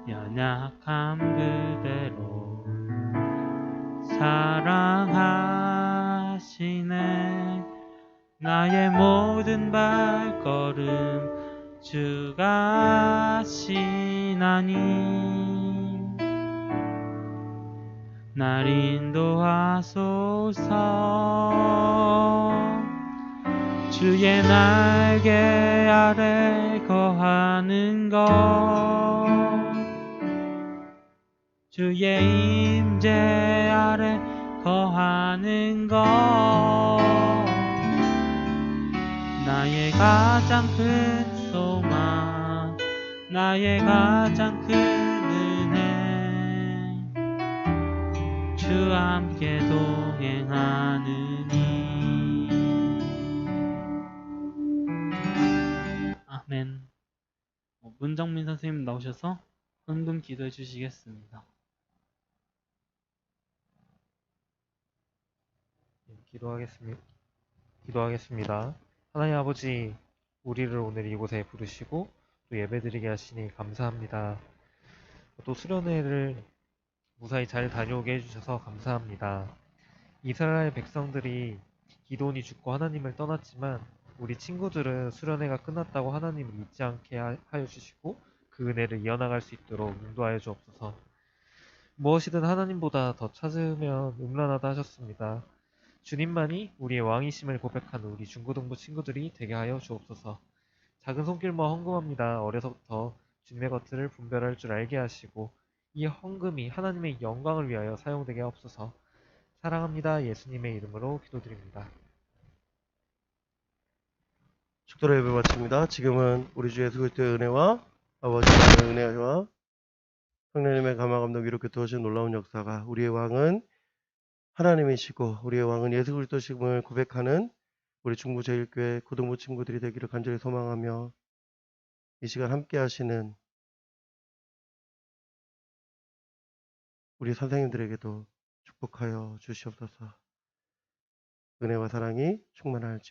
연약함 그대로 사랑하시네 나의 모든 발걸음 주가 하시나니 날 인도하소서 주의 날개 아래 거하는 것 주의 임재 아래 거하는 것 나의 가장 큰 소망 나의 가장 큰 은혜 주와 함께 동행하느니 아멘. 문정민 선생님 나오셔서 헌금 기도해 주시겠습니다. 기도하겠습니다. 하나님 아버지, 우리를 오늘 이곳에 부르시고 또 예배드리게 하시니 감사합니다. 또 수련회를 무사히 잘 다녀오게 해주셔서 감사합니다. 이스라엘 백성들이 기돈이 죽고 하나님을 떠났지만 우리 친구들은 수련회가 끝났다고 하나님을 잊지 않게 하여 주시고 그 은혜를 이어나갈 수 있도록 인도하여 주옵소서. 무엇이든 하나님보다 더 찾으면 음란하다 하셨습니다. 주님만이 우리의 왕이심을 고백하는 우리 중고등부 친구들이 되게 하여 주옵소서. 작은 손길만 헌금합니다. 어려서부터 주님의 것들을 분별할 줄 알게 하시고 이 헌금이 하나님의 영광을 위하여 사용되게 하옵소서. 사랑합니다. 예수님의 이름으로 기도드립니다. 축도로 예배 마칩니다. 지금은 우리 주 예수 그리스도의 은혜와 아버지 하나님의 은혜와 성령님의 감화 감동 이렇게 도우신 놀라운 역사가 우리의 왕은 하나님이시고 우리의 왕은 예수 그리스도심을 고백하는 우리 중부제일교회 고등부 친구들이 되기를 간절히 소망하며 이 시간 함께 하시는 우리 선생님들에게도 축복하여 주시옵소서. 은혜와 사랑이 충만할지